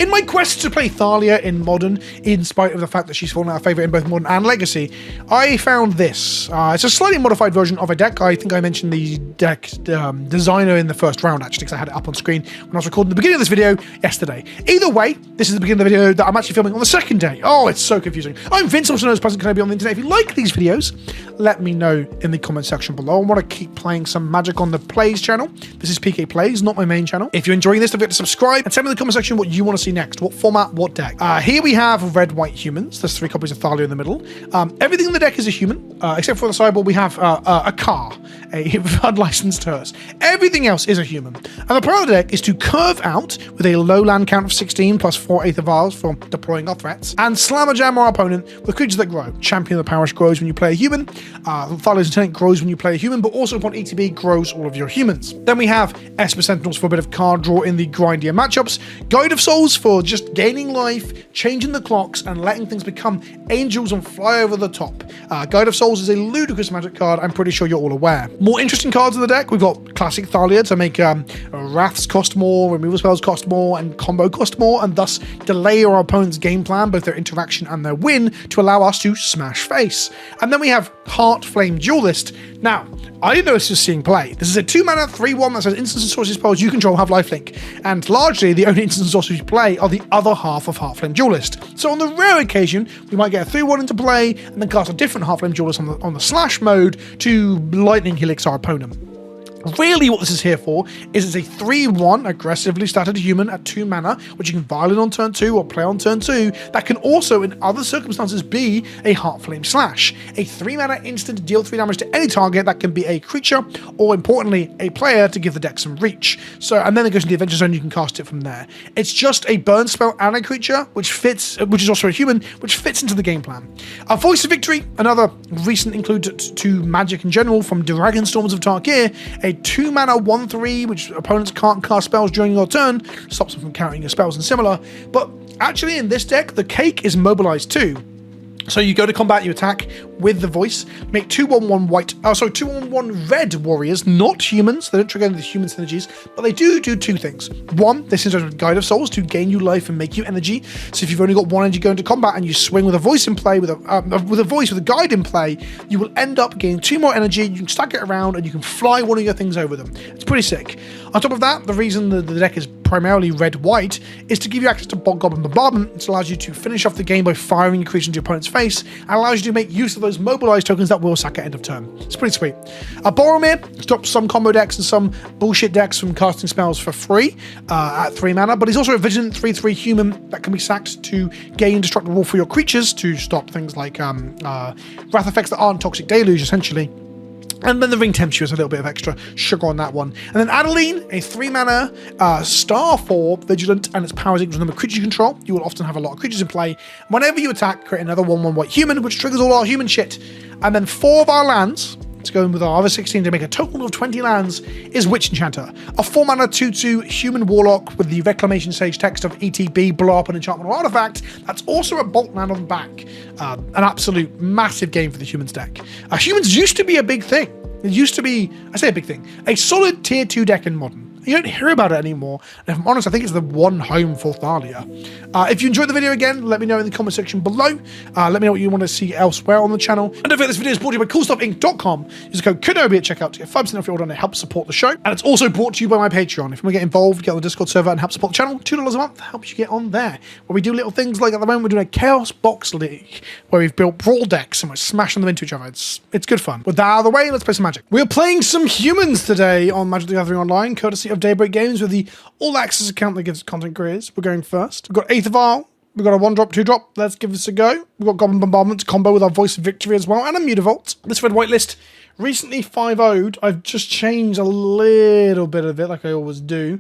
In my quest to play Thalia in Modern, in spite of the fact that she's fallen out of favour in both Modern and Legacy, I found this. It's a slightly modified version of a deck. I think I mentioned the deck designer in the first round, actually, because I had it up on screen when I was recording the beginning of this video yesterday. Either way, this is the beginning of the video that I'm actually filming on the second day. Oh, it's so confusing. I'm Vince, also known as Pleasant Can I Be on the internet. If you like these videos, let me know in the comment section below. I want to keep playing some Magic on the Plays channel. This is PK Plays, not my main channel. If you're enjoying this, don't forget to subscribe and tell me in the comment section what you want to see next. What format, what deck. Here we have red-white humans. There's 3 copies of Thalia in the middle. Everything in the deck is a human, except for the sideboard we have a car, a unlicensed hearse. Everything else is a human. And the plan of the deck is to curve out with a low land count of 16 plus 4 Aether Vials for deploying our threats, and slammer jam our opponent with creatures that grow. Champion of the Parish grows when you play a human. Thalia's Lieutenant grows when you play a human, but also upon ETB grows all of your humans. Then we have Esper Sentinels for a bit of card draw in the grindier matchups. Guide of Souls for just gaining life, changing the clocks, and letting things become angels and fly over the top. Guide of Souls is a ludicrous Magic card, I'm pretty sure you're all aware. More interesting cards in the deck, we've got classic Thalia to make Wraths cost more, removal spells cost more, and combo cost more, and thus delay our opponent's game plan, both their interaction and their win, to allow us to smash face. And then we have Heart Flame Duelist. Now, I didn't know this was seeing play. This is a 2-mana 3/1 that says instants and sorcery spells you control have lifelink, and largely the only instants and sorceries you play are the other half of Heartflame Duelist. So on the rare occasion, we might get a 3/1 into play and then cast a different Heartflame Duelist on the slash mode to lightning helix our opponent. Really what this is here for is it's a 3/1 aggressively started human at 2 mana, which you can violin on turn 2 or play on turn 2, that can also in other circumstances be a Heartflame Slash. A 3 mana instant deal 3 damage to any target that can be a creature or importantly a player to give the deck some reach. So and then it goes into the Adventure Zone, you can cast it from there. It's just a burn spell and a creature which is also a human, which fits into the game plan. A Voice of Victory, another recent include to Magic in general from Dragonstorms of Tarkir, a 2 mana 1/3 which opponents can't cast spells during your turn, stops them from carrying your spells and similar. But actually in this deck the cake is mobilized too. So you go to combat, you attack with the voice, make 2/1/1 white, 2/1/1 red warriors, not humans. They don't trigger any of the human synergies, but they do 2 things. One, they synergize with Guide of Souls to gain you life and make you energy. So if you've only got 1 energy going to combat and you swing with a voice in play, with a guide in play, you will end up gaining 2 more energy. You can stack it around and you can fly one of your things over them. It's pretty sick. On top of that, the reason the deck is primarily red-white is to give you access to Goblin Bombardment. It allows you to finish off the game by firing a creature into your opponent's face, and allows you to make use of those mobilized tokens that will sack at end of turn. It's pretty sweet. Boromir stops some combo decks and some bullshit decks from casting spells for free at 3 mana, but he's also a Vigilant 3/3 human that can be sacked to gain Destructible for your creatures to stop things like wrath effects that aren't Toxic Deluge, essentially. And then the Ring Tempts you as a little bit of extra sugar on that one. And then Adeline, a 3 mana star for Vigilant, and its powers equals the number of creatures you control. You will often have a lot of creatures in play. Whenever you attack, create another 1/1 white human, which triggers all our human shit. And then 4 of our lands, to go in with our other 16 to make a total of 20 lands, is Witch Enchanter. A 4 mana 2/2 human warlock with the Reclamation Sage text of ETB, blow up an enchantment or artifact. That's also a bolt land on the back. An absolute massive game for the humans deck. Humans used to be a big thing. It used to be, I say a big thing, a solid tier 2 deck in Modern. You don't hear about it anymore, and if I'm honest, I think it's the one home for Thalia. If you enjoyed the video again, let me know in the comment section below. Let me know what you want to see elsewhere on the channel. And don't forget this video is brought to you by CoolStuffInc.com. Use the code KENOBI at checkout to get 5% off your order and help support the show. And it's also brought to you by my Patreon. If you want to get involved, get on the Discord server and help support the channel, $2 a month helps you get on there. Where we do little things like at the moment we're doing a Chaos Box League, where we've built brawl decks and we're smashing them into each other. It's good fun. With that out of the way, let's play some Magic. We're playing some humans today on Magic the Gathering Online, courtesy of Daybreak Games, with the all-access account that gives content creators. We're going first. We've got Aether Vial. We've got a 1-drop, 2-drop. Let's give this a go. We've got Goblin Bombardment to combo with our Voice of Victory as well, and a Mutavault. This red-white list, recently 5-0'd. I've just changed a little bit of it, like I always do.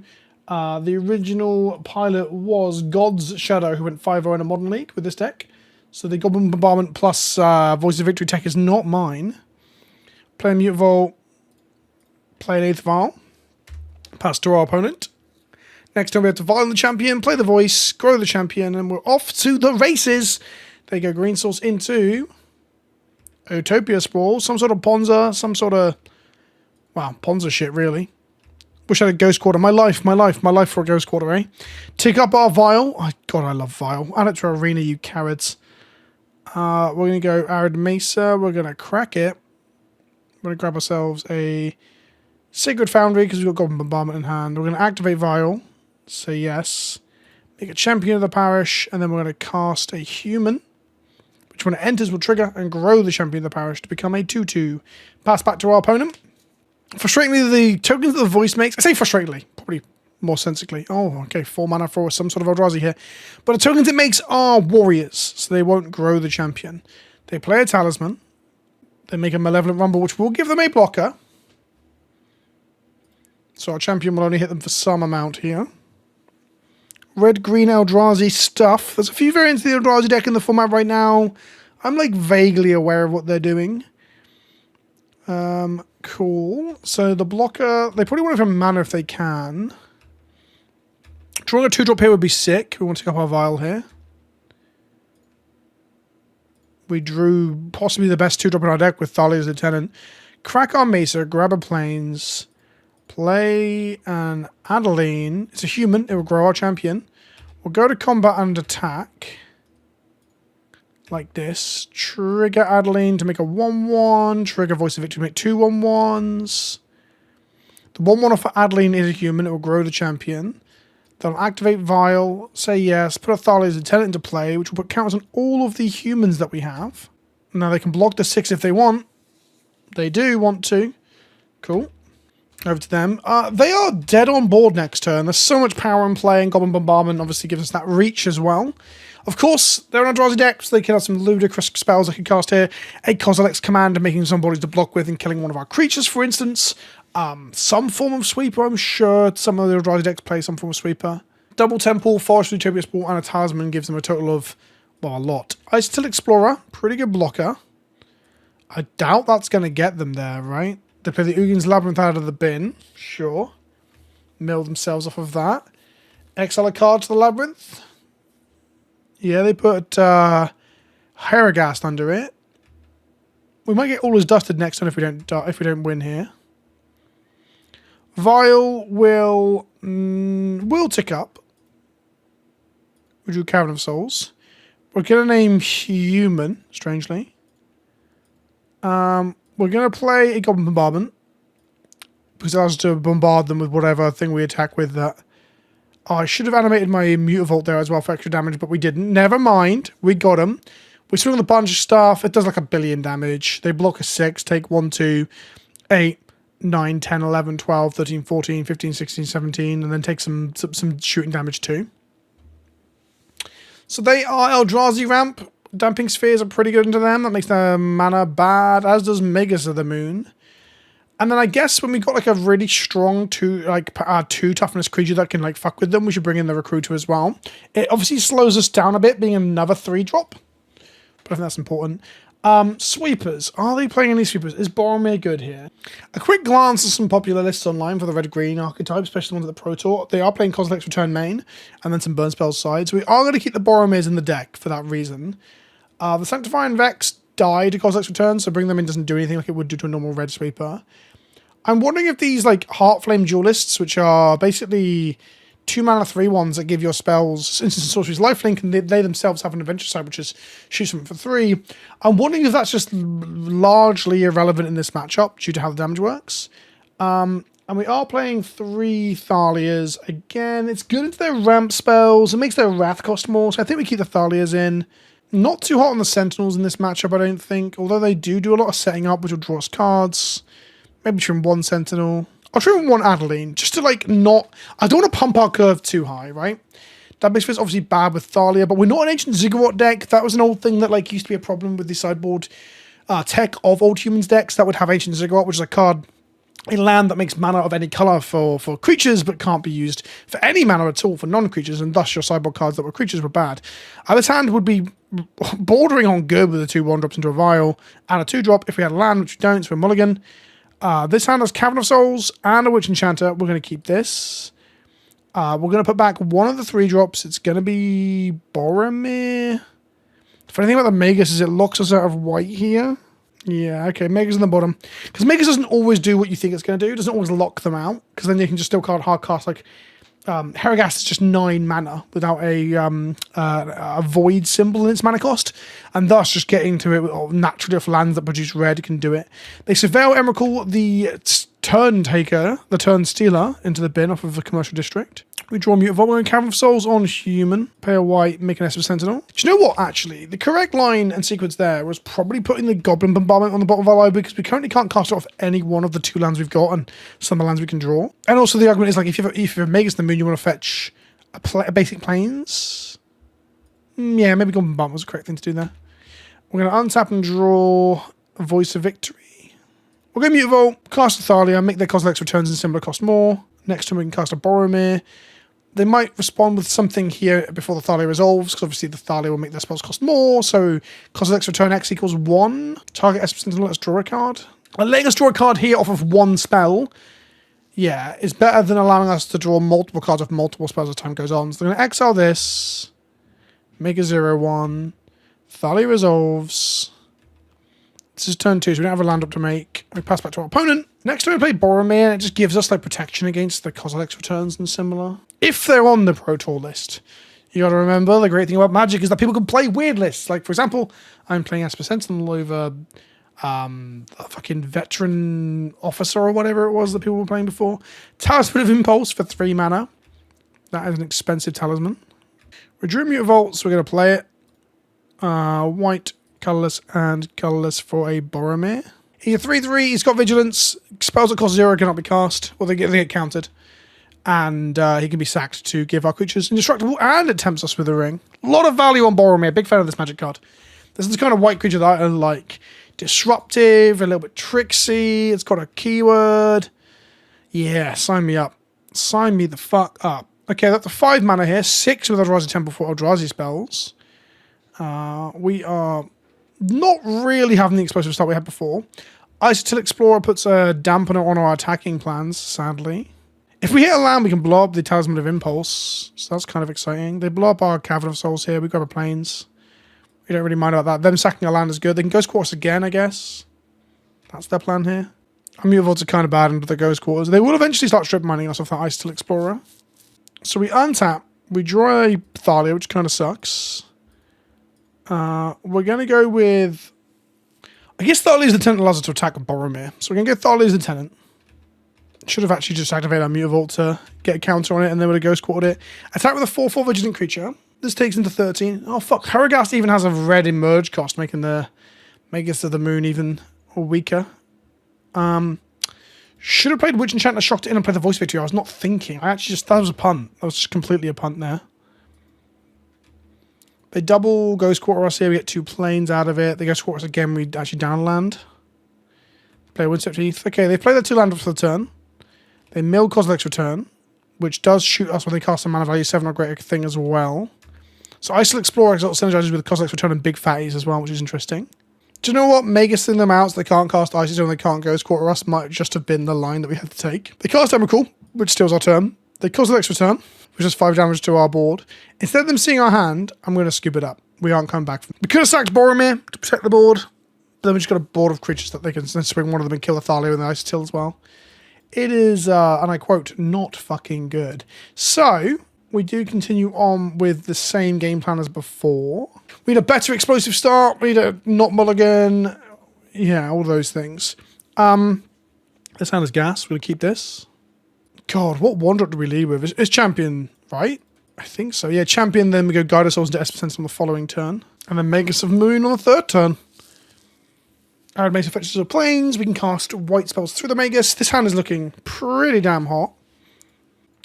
The original pilot was God's Shadow, who went 5-0 in a Modern League with this deck. So the Goblin Bombardment plus Voice of Victory tech is not mine. Play a Mutavault. Play an Aether Vial. Pass to our opponent. Next turn we have to Vial the champion, play the voice, grow the champion, and we're off to the races. There you go, green source into Utopia Sprawl, some sort of Ponza, some sort of, wow, Ponza shit really. Wish I had a Ghost Quarter. My life for a Ghost Quarter, eh? Tick up our Vial. Oh, God, I love Vial. Add it to Arena, you carrots. We're going to go Arid Mesa. We're going to crack it. We're going to grab ourselves a Sacred Foundry because we've got Goblin Bombardment in hand. We're going to activate Vial. Say yes. Make a Champion of the Parish. And then we're going to cast a Human, which when it enters will trigger and grow the Champion of the Parish to become a 2/2. Pass back to our opponent. Frustratingly, the tokens that the voice makes, I say frustratingly, probably more sensically. Oh, okay, 4 mana for some sort of Eldrazi here. But the tokens it makes are warriors, so they won't grow the champion. They play a talisman. They make a Malevolent Rumble, which will give them a blocker. So our champion will only hit them for some amount here. Red-green Eldrazi stuff. There's a few variants of the Eldrazi deck in the format right now. I'm like vaguely aware of what they're doing. Cool. So the blocker, they probably want it for mana if they can. Drawing a 2-drop here would be sick. We want to take up our Vial here. We drew possibly the best 2-drop in our deck with Thalia's Lieutenant. Crack our Mesa, grab a Plains, play an Adeline. It's a human, it will grow our champion. We'll go to combat and attack. Like this. Trigger Adeline to make a 1/1. Trigger Voice of Victory to make 2 1/1s. The 1/1 for Adeline is a human. It will grow the champion. Then I'll activate Vial. Say yes. Put a Thalia's Lieutenant into play, which will put counters on all of the humans that we have. Now they can block the 6 if they want. They do want to. Cool. Over to them. They are dead on board next turn. There's so much power in play, and Goblin Bombardment obviously gives us that reach as well. Of course, they're an Eldrazi deck, so they can have some ludicrous spells I can cast here. A Kozilek's Command, making some bodies to block with and killing one of our creatures, for instance. Some form of sweeper, I'm sure. Some of the Eldrazi decks play some form of sweeper. Double Temple, Forest Utopia's Ball, and a Talisman gives them a total of, well, a lot. Ice-Till Explorer, pretty good blocker. I doubt that's going to get them there, right? They play the Ugin's Labyrinth out of the bin. Sure. Mill themselves off of that. Exile a card to the Labyrinth. Yeah, they put Heragast under it. We might get all as dusted next turn if we don't win here. Vial will tick up. We drew Cavern of Souls. We're gonna name Human, strangely. We're gonna play a Goblin Bombardment because it allows us to bombard them with whatever thing we attack with that. Oh, I should have animated my Mutavault there as well for extra damage, but we didn't. Never mind. We got them. We swing a bunch of stuff. It does like 1 billion damage. They block a 6, take 1, 2, 8, 9, 10, 11, 12, 13, 14, 15, 16, 17, and then take some shooting damage too. So they are Eldrazi ramp. Damping Spheres are pretty good into them. That makes their mana bad, as does Magus of the Moon. And then I guess when we got like a really strong 2 toughness creature that can like fuck with them, we should bring in the Recruiter as well. It obviously slows us down a bit, being another 3-drop. But I think that's important. Sweepers. Are they playing any sweepers? Is Boromir good here? A quick glance at some popular lists online for the red-green archetype, especially the ones at the Pro Tour. They are playing Kozilek's Return main, and then some Burn Spells side. So we are going to keep the Boromirs in the deck for that reason. The Sanctifying Vex die to Kozilek's Return, so bring them in doesn't do anything like it would do to a normal red sweeper. I'm wondering if these like Heartflame Duelists, which are basically 2 mana 3/1s that give your spells Instant Sorceries lifelink, and they themselves have an adventure side, which is shoot something for 3. I'm wondering if that's just largely irrelevant in this matchup due to how the damage works. And we are playing 3 Thalias. Again, it's good into their ramp spells. It makes their Wrath cost more, so I think we keep the Thalias in. Not too hot on the Sentinels in this matchup, I don't think. Although they do a lot of setting up, which will draw us cards. Maybe trim 1 Sentinel. I'll trim 1 Adeline, just to like not... I don't want to pump our curve too high, right? That makes us obviously bad with Thalia, but we're not an Ancient Ziggurat deck. That was an old thing that like used to be a problem with the sideboard tech of Old Humans decks that would have Ancient Ziggurat, which is a card, a land that makes mana of any color for creatures, but can't be used for any mana at all for non-creatures, and thus your sideboard cards that were creatures were bad. This hand would be bordering on good with the 2 1-drops into a Vial and a 2-drop if we had a land, which we don't, so we're mulligan. This hand has Cavern of Souls and a Witch Enchanter. We're going to keep this. We're going to put back one of the 3-drops. It's going to be Boromir. The funny thing about the Magus is it locks us out of white here. Yeah, okay, Mega's in the bottom. Because Mega doesn't always do what you think it's going to do. It doesn't always lock them out. Because then you can just still hard cast, like, Heragast is just 9 mana without a void symbol in its mana cost. And thus, just getting to it naturally off lands that produce red can do it. They surveil Emrakul, the turn taker, the turn stealer, into the bin off of the commercial district. We draw Mutavault and Cavern of Souls on human. Pay a white, make an Esper Sentinel. Do you know what, actually? The correct line and sequence there was probably putting the Goblin Bombardment on the bottom of our library because we currently can't cast it off any one of the 2 lands we've got and some of the lands we can draw. And also the argument is, like, if you have Magus the Moon, you want to fetch a basic plains. Yeah, maybe Goblin Bombardment was the correct thing to do there. We're going to untap and draw a Voice of Victory. We'll go Mutavault, cast a Thalia, make their Kozilek's returns and similar cost more. Next time we can cast a Boromir. They might respond with something here before the Thalia resolves, because obviously the Thalia will make their spells cost more. So Kozilek's return X equals 1. Target Esper Sentinel, let's draw a card. Letting us draw a card here off of 1 spell, yeah, is better than allowing us to draw multiple cards off multiple spells as time goes on. So they're going to exile this, make a 0/1. Thalia resolves. This is turn 2, so we don't have a land up to make. We pass back to our opponent. Next time we play Boromir, it just gives us like protection against the Kozilek's returns and similar. If they're on the Pro Tour list, you got to remember the great thing about Magic is that people can play weird lists. Like, for example, I'm playing Esper Sentinel over a fucking veteran officer or whatever it was that people were playing before. Talisman of Impulse for 3 mana. That is an expensive talisman. We drew Mutavault, so we're going to play it. White, colourless, and colourless for a Boromir. He's a 3/3, he's got Vigilance, spells that cost 0 cannot be cast, or they get countered. And he can be sacked to give our creatures indestructible, and it tempts us with a ring. A lot of value on Boromir, big fan of this Magic card. This is the kind of white creature that I like. Disruptive, a little bit tricksy, it's got a keyword. Yeah, sign me up. Sign me the fuck up. Okay, that's a 5 mana here, 6 with Eldrazi Temple for Eldrazi spells. We are not really having the explosive start we had before. Isotil Explorer puts a dampener on our attacking plans, sadly. If we hit a land, we can blow up the Talisman of Impulse, so that's kind of exciting. They blow up our Cavern of Souls here, we grab a Plains. We don't really mind about that. Them sacking a land is good. They can Ghost Quarters again, I guess. That's their plan here. Our Mutavaults are kind of bad under the Ghost Quarters. They will eventually start strip mining us off that Isotil Explorer. So we untap, we draw a Thalia, which kind of sucks. We're going to go with... I guess Thalia's the Tenant allows us to attack a Boromir. So we're going to go Thalia's the Tenant. Should have actually just activated our Mutavault to get a counter on it, and then would have Ghost Quartered it. Attack with a 4/4 Vigilant creature. This takes into 13. Oh fuck, Heragast even has a red emerge cost, making the Magus of the Moon even weaker. Should have played Witch Enchanter, shocked it in and played the Voice Victory. I was not thinking. That was a punt. That was just completely a punt there. They double Ghost Quarter us here, we get 2 planes out of it. They Ghost Quarter us again, we actually down land. Play Windswept Heath. Okay, they play their 2 land for the turn. They mill Kozilek's Return, which does shoot us when they cast a mana value 7 or greater thing as well. So Isotil Explorer synergizes with Kozilek's Return and big fatties as well, which is interesting. Do you know what? Magus-ing them out so they can't cast Isis and they can't Ghost Quarter us might just have been the line that we had to take. They cast Emrakul, which steals our turn. They Kozilek's Return, which does 5 damage to our board. Instead of them seeing our hand, I'm going to scoop it up. We aren't coming back. We could have sacked Boromir to protect the board, but then we just got a board of creatures that they can then swing one of them and kill the Thalia and the Isotil as well. It is, and I quote, not fucking good. So, we do continue on with the same game plan as before. We need a better explosive start. We need a not mulligan. Yeah, all those things. This hand is gas. We're going to keep this. God, what 1-drop do we lead with? It's champion, right? I think so. Yeah, champion, then we go Guide Us Souls into Esper Sentinel on the following turn. And then Magus of Moon on the 3rd turn. Arid Mace fetches of Plains. We can cast white spells through the Magus. This hand is looking pretty damn hot.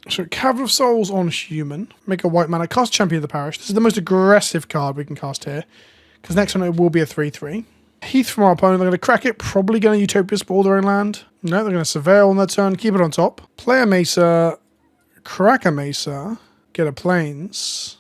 So Cavern of Souls on human. Make a white mana. Cast Champion of the Parish. This is the most aggressive card we can cast here. Because next one it will be a 3/3. Heath from our opponent. They're going to crack it. Probably going to Utopia Spoil their own land. No, they're going to Surveil on their turn. Keep it on top. Play a Mesa. Crack a Mesa. Get a Plains.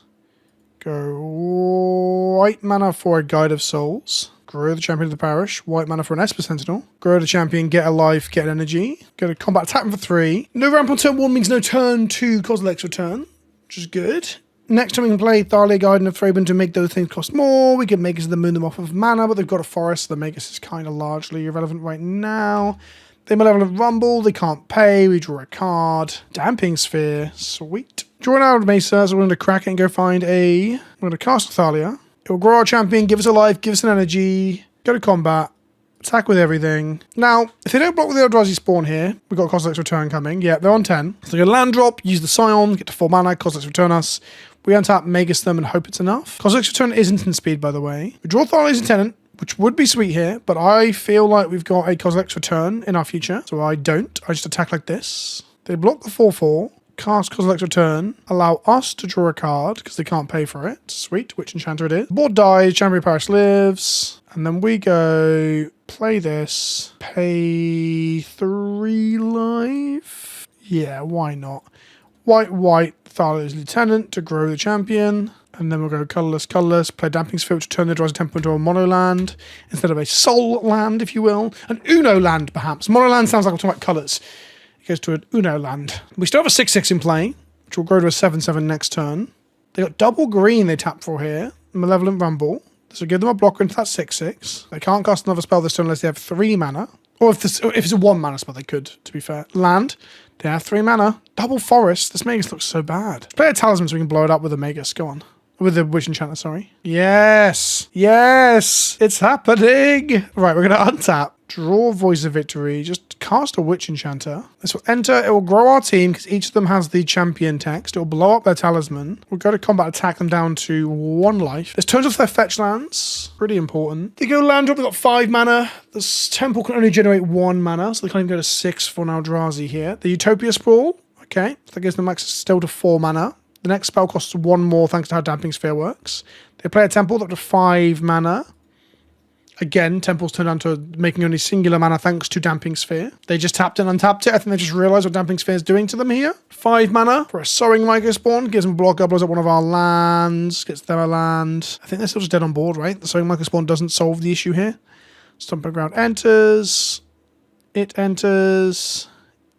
Go white mana for a Guide of Souls. Grow the Champion of the Parish. White mana for an Esper Sentinel. Grow the Champion, get a life, get energy. Go to combat, attack him for 3. No ramp on turn 1 means no turn 2 Kozilek's Return, which is good. Next time we can play Thalia, Guardian of Thraben to make those things cost more. We can Magus of the Moon them off of mana, but they've got a forest, so the Magus is kind of largely irrelevant right now. They Malevolent Rumble, they can't pay, we draw a card. Damping Sphere, sweet. Draw an Arrow Mesa, so we're going to crack it and go find we're going to cast Thalia. It will grow our champion, give us a life, give us an energy, go to combat, attack with everything. Now, if they don't block with the Eldrazi spawn here, we've got Cosmic's Return coming. Yeah, they're on 10. So they're going to land drop, use the Scion, get to 4 mana, Cosmic's Return us. We untap, Magus them, and hope it's enough. Cosmic's Return is instant speed, by the way. We draw Thalia's Lieutenant, which would be sweet here, but I feel like we've got a Cosmic's Return in our future, so I don't. I just attack like this. They block the 4/4, cast Cosmic's Return, allow us to draw a card, because they can't pay for it. Sweet, which enchanter it is. Board dies, Champion Parish lives, and then we go play this, pay 3 life. Yeah, why not? White, Thalia's Lieutenant to grow the champion. And then we'll go colourless, play Damping Sphere to turn the Eldrazi temple into a mono land instead of a soul land, if you will. An Uno land, perhaps. Mono land sounds like I'm talking about colours. It goes to an Uno land. We still have a 6/6 in play, which will grow to a 7/7 next turn. They got double green they tap for here. Malevolent Rumble. So give them a blocker into that 6/6. They can't cast another spell this turn unless they have 3 mana. Or if it's a 1 mana spell, they could, to be fair. Land. They have 3 mana. Double forest. This Magus looks so bad. Let's play a Talisman so we can blow it up with a Magus. Go on. With the Witch Enchanter, sorry. Yes! Yes! It's happening! Right, we're going to untap. Draw Voice of Victory. Just cast a Witch Enchanter. This will enter. It will grow our team because each of them has the champion text. It will blow up their Talisman. We'll go to combat, attack them down to 1 life. This turns off their fetch lands. Pretty important. They go land drop. They've got 5 mana. This temple can only generate 1 mana, so they can't even go to 6 for an Eldrazi here. The Utopia Sprawl. Okay, so that gives them access still to 4 mana. The next spell costs 1 more thanks to how Damping Sphere works. They play a temple up to 5 mana. Again, temples turn down to making only singular mana thanks to Damping Sphere. They just tapped and untapped it. I think they just realised what Damping Sphere is doing to them here. 5 mana for a Sowing Micro Spawn. Gives them block up, blows up one of our lands. Gets them a land. I think they're still just dead on board, right? The Sowing Micro Spawn doesn't solve the issue here. Stomping Ground enters. It enters.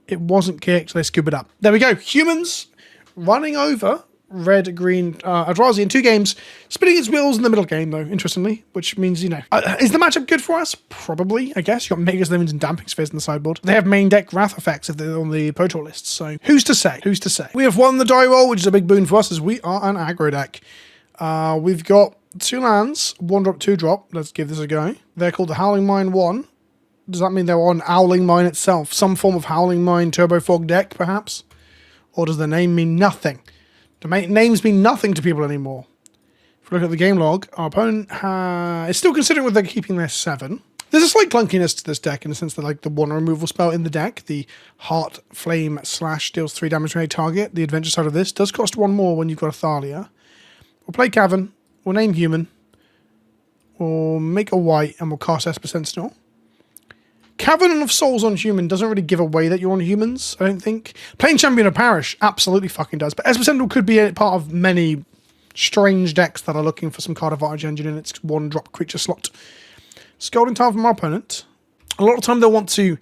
It wasn't kicked. They scoop it up. There we go. Humans running over red-green Eldrazi in 2 games, spinning its wheels in the middle game, though, interestingly, which means, you know, is the matchup good for us? Probably, I guess. You've got Magus, Lemons, and Damping Spheres on the sideboard. They have main deck Wrath effects if they're on the Pro Tour list, so who's to say? Who's to say? We have won the die roll, which is a big boon for us, as we are an aggro deck. We've got 2 lands, 1 drop, 2 drop. Let's give this a go. They're called the Howling Mine 1. Does that mean they're on Owling Mine itself? Some form of Howling Mine Turbo Fog deck, perhaps? Or does the name mean nothing? Do names mean nothing to people anymore? If we look at the game log, our opponent is still considering whether they're keeping their 7. There's a slight clunkiness to this deck in the sense that, like, the 1 removal spell in the deck, the Heart Flame / deals 3 damage to a target. The adventure side of this does cost 1 more when you've got a Thalia. We'll play Cavern. We'll name Human. We'll make a white and we'll cast Esper Sentinel. Cavern of Souls on Human doesn't really give away that you're on humans, I don't think. Playing Champion of Parish absolutely fucking does, but Esper Sentinel could be a part of many strange decks that are looking for some card advantage engine in its 1-drop creature slot. Scalding Tarn from our opponent. A lot of time they'll want to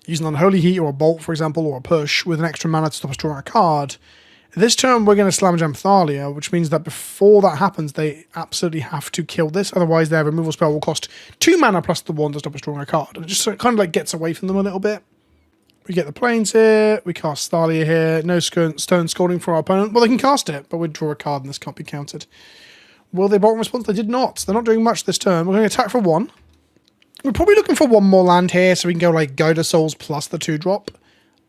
use an Unholy Heat or a Bolt, for example, or a Push with an extra mana to stop us drawing a card. This turn we're going to Slam Jam Thalia, which means that before that happens, they absolutely have to kill this. Otherwise, their removal spell will cost 2 mana plus the 1 to stop us drawing a card. And it just kind of like gets away from them a little bit. We get the Plains here. We cast Thalia here. No Stone Scalding for our opponent. Well, they can cast it, but we'd draw a card and this can't be countered. Will they bolt in response? They did not. They're not doing much this turn. We're going to attack for 1. We're probably looking for 1 more land here, so we can go like Guide of Souls plus the 2-drop.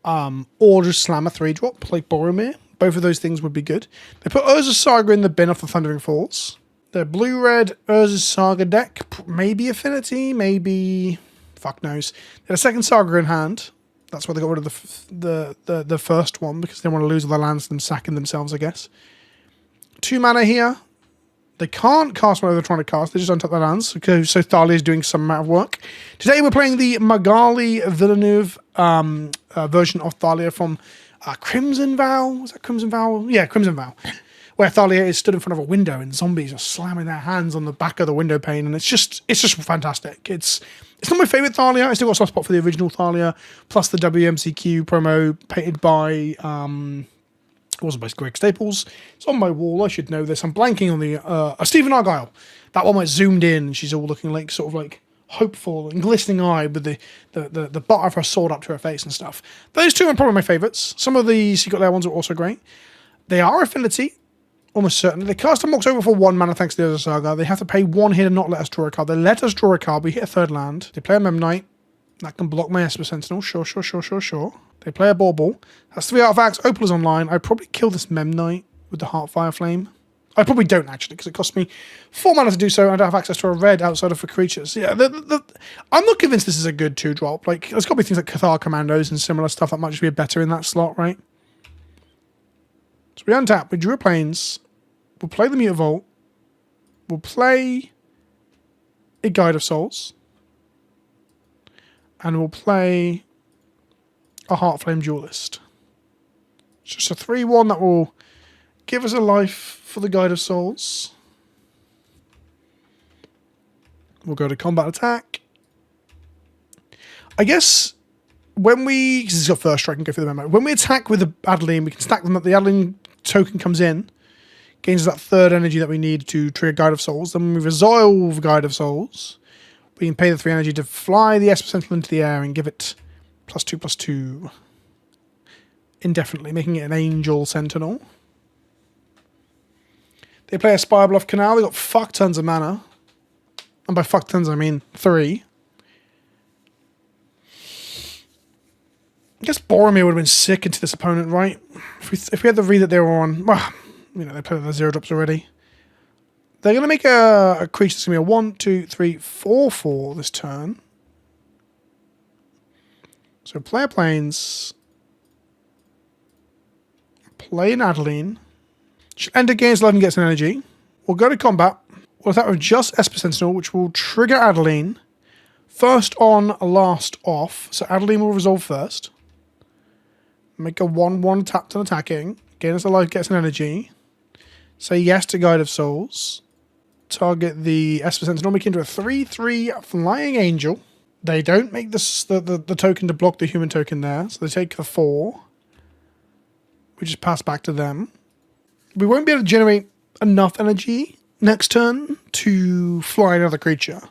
Or just slam a 3-drop, like Boromir. Both of those things would be good. They put Urza's Saga in the bin off the Thundering Falls. Their blue-red Urza's Saga deck, maybe Affinity, maybe... fuck knows. They had a second Saga in hand. That's why they got rid of the first one, because they want to lose all their lands and sacking themselves, I guess. 2 mana here. They can't cast whatever they're trying to cast. They just untap their lands. So Thalia is doing some amount of work. Today we're playing the Magali Villeneuve version of Thalia from Crimson Vow. Was that Crimson Vow? Yeah, Crimson Vow. Where Thalia is stood in front of a window and zombies are slamming their hands on the back of the window pane, and it's just fantastic. It's not my favourite Thalia. I still got a soft spot for the original Thalia, plus the WMCQ promo painted by Also by Greg Staples. It's on my wall. I should know this. I'm blanking on the Stephen Argyle. That one where zoomed in and she's all looking like sort of like hopeful and glistening eye with the butt of her sword up to her face and stuff. Those two are probably my favourites. Some of the Secret Lair ones are also great. They are Affinity, almost certainly. They cast a Mox over for 1 mana thanks to the other Saga. They have to pay 1 hit and not let us draw a card. They let us draw a card. We hit a 3rd land. They play a Memnite. That can block my Esper Sentinel. Sure. They play a Bauble. That's 3 artifacts. Opal is online. I'd probably kill this Memnite with the Heartfire Flame. I probably don't, actually, because it costs me 4 mana to do so, and I don't have access to a red outside of for creatures. Yeah, I'm not convinced this is a good 2-drop. Like, there's got to be things like Cathar Commandos and similar stuff that might just be better in that slot, right? So we untap. We drew a Plains. We'll play the Mutavault. We'll play a Guide of Souls. And we'll play a Heartflame Duelist. It's just a 3-1 that will give us a life for the Guide of Souls. We'll go to combat attack. I guess when we... Because it's got first strike and go through the memo. When we attack with the Adeline, we can stack them up. The Adeline token comes in. Gains that 3rd energy that we need to trigger Guide of Souls. Then when we resolve Guide of Souls, we can pay the 3 energy to fly the Esper Sentinel into the air and give it +2/+2. Indefinitely, making it an Angel Sentinel. They play a Spirebluff Canal. They got fuck tons of mana. And by fuck tons, I mean 3. I guess Boromir would have been sick into this opponent, right? If we had the read that they were on... Well, you know, they played their 0-drops already. They're going to make a creature that's going to be a 1, 2, 3, 4/4 this turn. So play a Plains. Play an Adeline. Should end against 11 gets an energy. We'll go to combat. We'll attack with just Esper Sentinel, which will trigger Adeline. First on, last off. So Adeline will resolve first. Make a 1/1 tapped on attacking. Gain us a life, gets an energy. Say yes to Guide of Souls. Target the Esper Sentinel, make it into a 3/3 Flying Angel. They don't make the token to block the human token there, so they take the 4. We just pass back to them. We won't be able to generate enough energy next turn to fly another creature.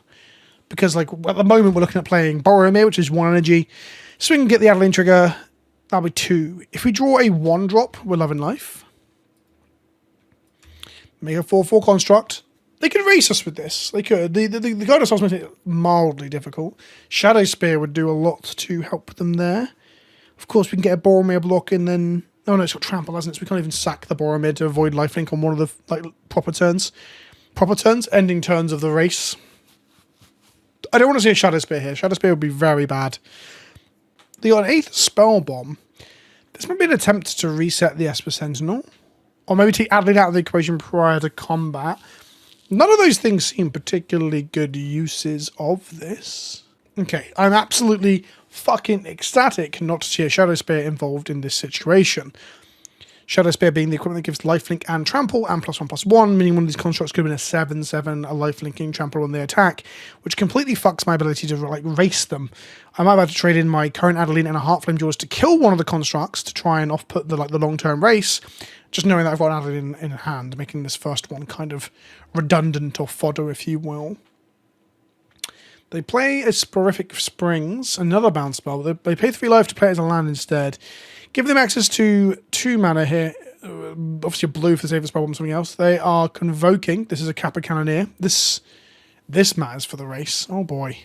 Because like at the moment we're looking at playing Boromir, which is 1 energy. So we can get the Adeline trigger. That'll be 2. If we draw a 1-drop, we're loving life. Make a 4/4 construct. They could race us with this. They could. The Guide of Souls makes it mildly difficult. Shadow Spear would do a lot to help them there. Of course, we can get a Boromir block and then... Oh no, it's got Trample, hasn't it? So we can't even sack the Boromir to avoid lifelink on one of the proper turns. Proper turns? Ending turns of the race. I don't want to see a Shadow Spear here. Shadow Spear would be very bad. They got an 8th Spell Bomb. This might be an attempt to reset the Esper Sentinel. Or maybe take Adeline out of the equation prior to combat. None of those things seem particularly good uses of this. Okay, I'm absolutely fucking ecstatic not to see a Shadow Spear involved in this situation. Shadow Spear being the equipment that gives lifelink and trample and +1/+1, meaning one of these constructs could have been a 7/7, a lifelinking trample on the attack, which completely fucks my ability to like race them. I might have to trade in my current Adeline and a Heartflame Duelist to kill one of the constructs to try and off-put the long-term race, just knowing that I've got an Adeline in hand, making this first one kind of redundant or fodder, if you will. They play a Sporific Springs, another bounce spell. They pay 3 life to play it as a land instead. Give them access to 2 mana here. Obviously a blue for the save spell and something else. They are convoking. This is a Kappa Cannoneer. This matters for the race. Oh boy.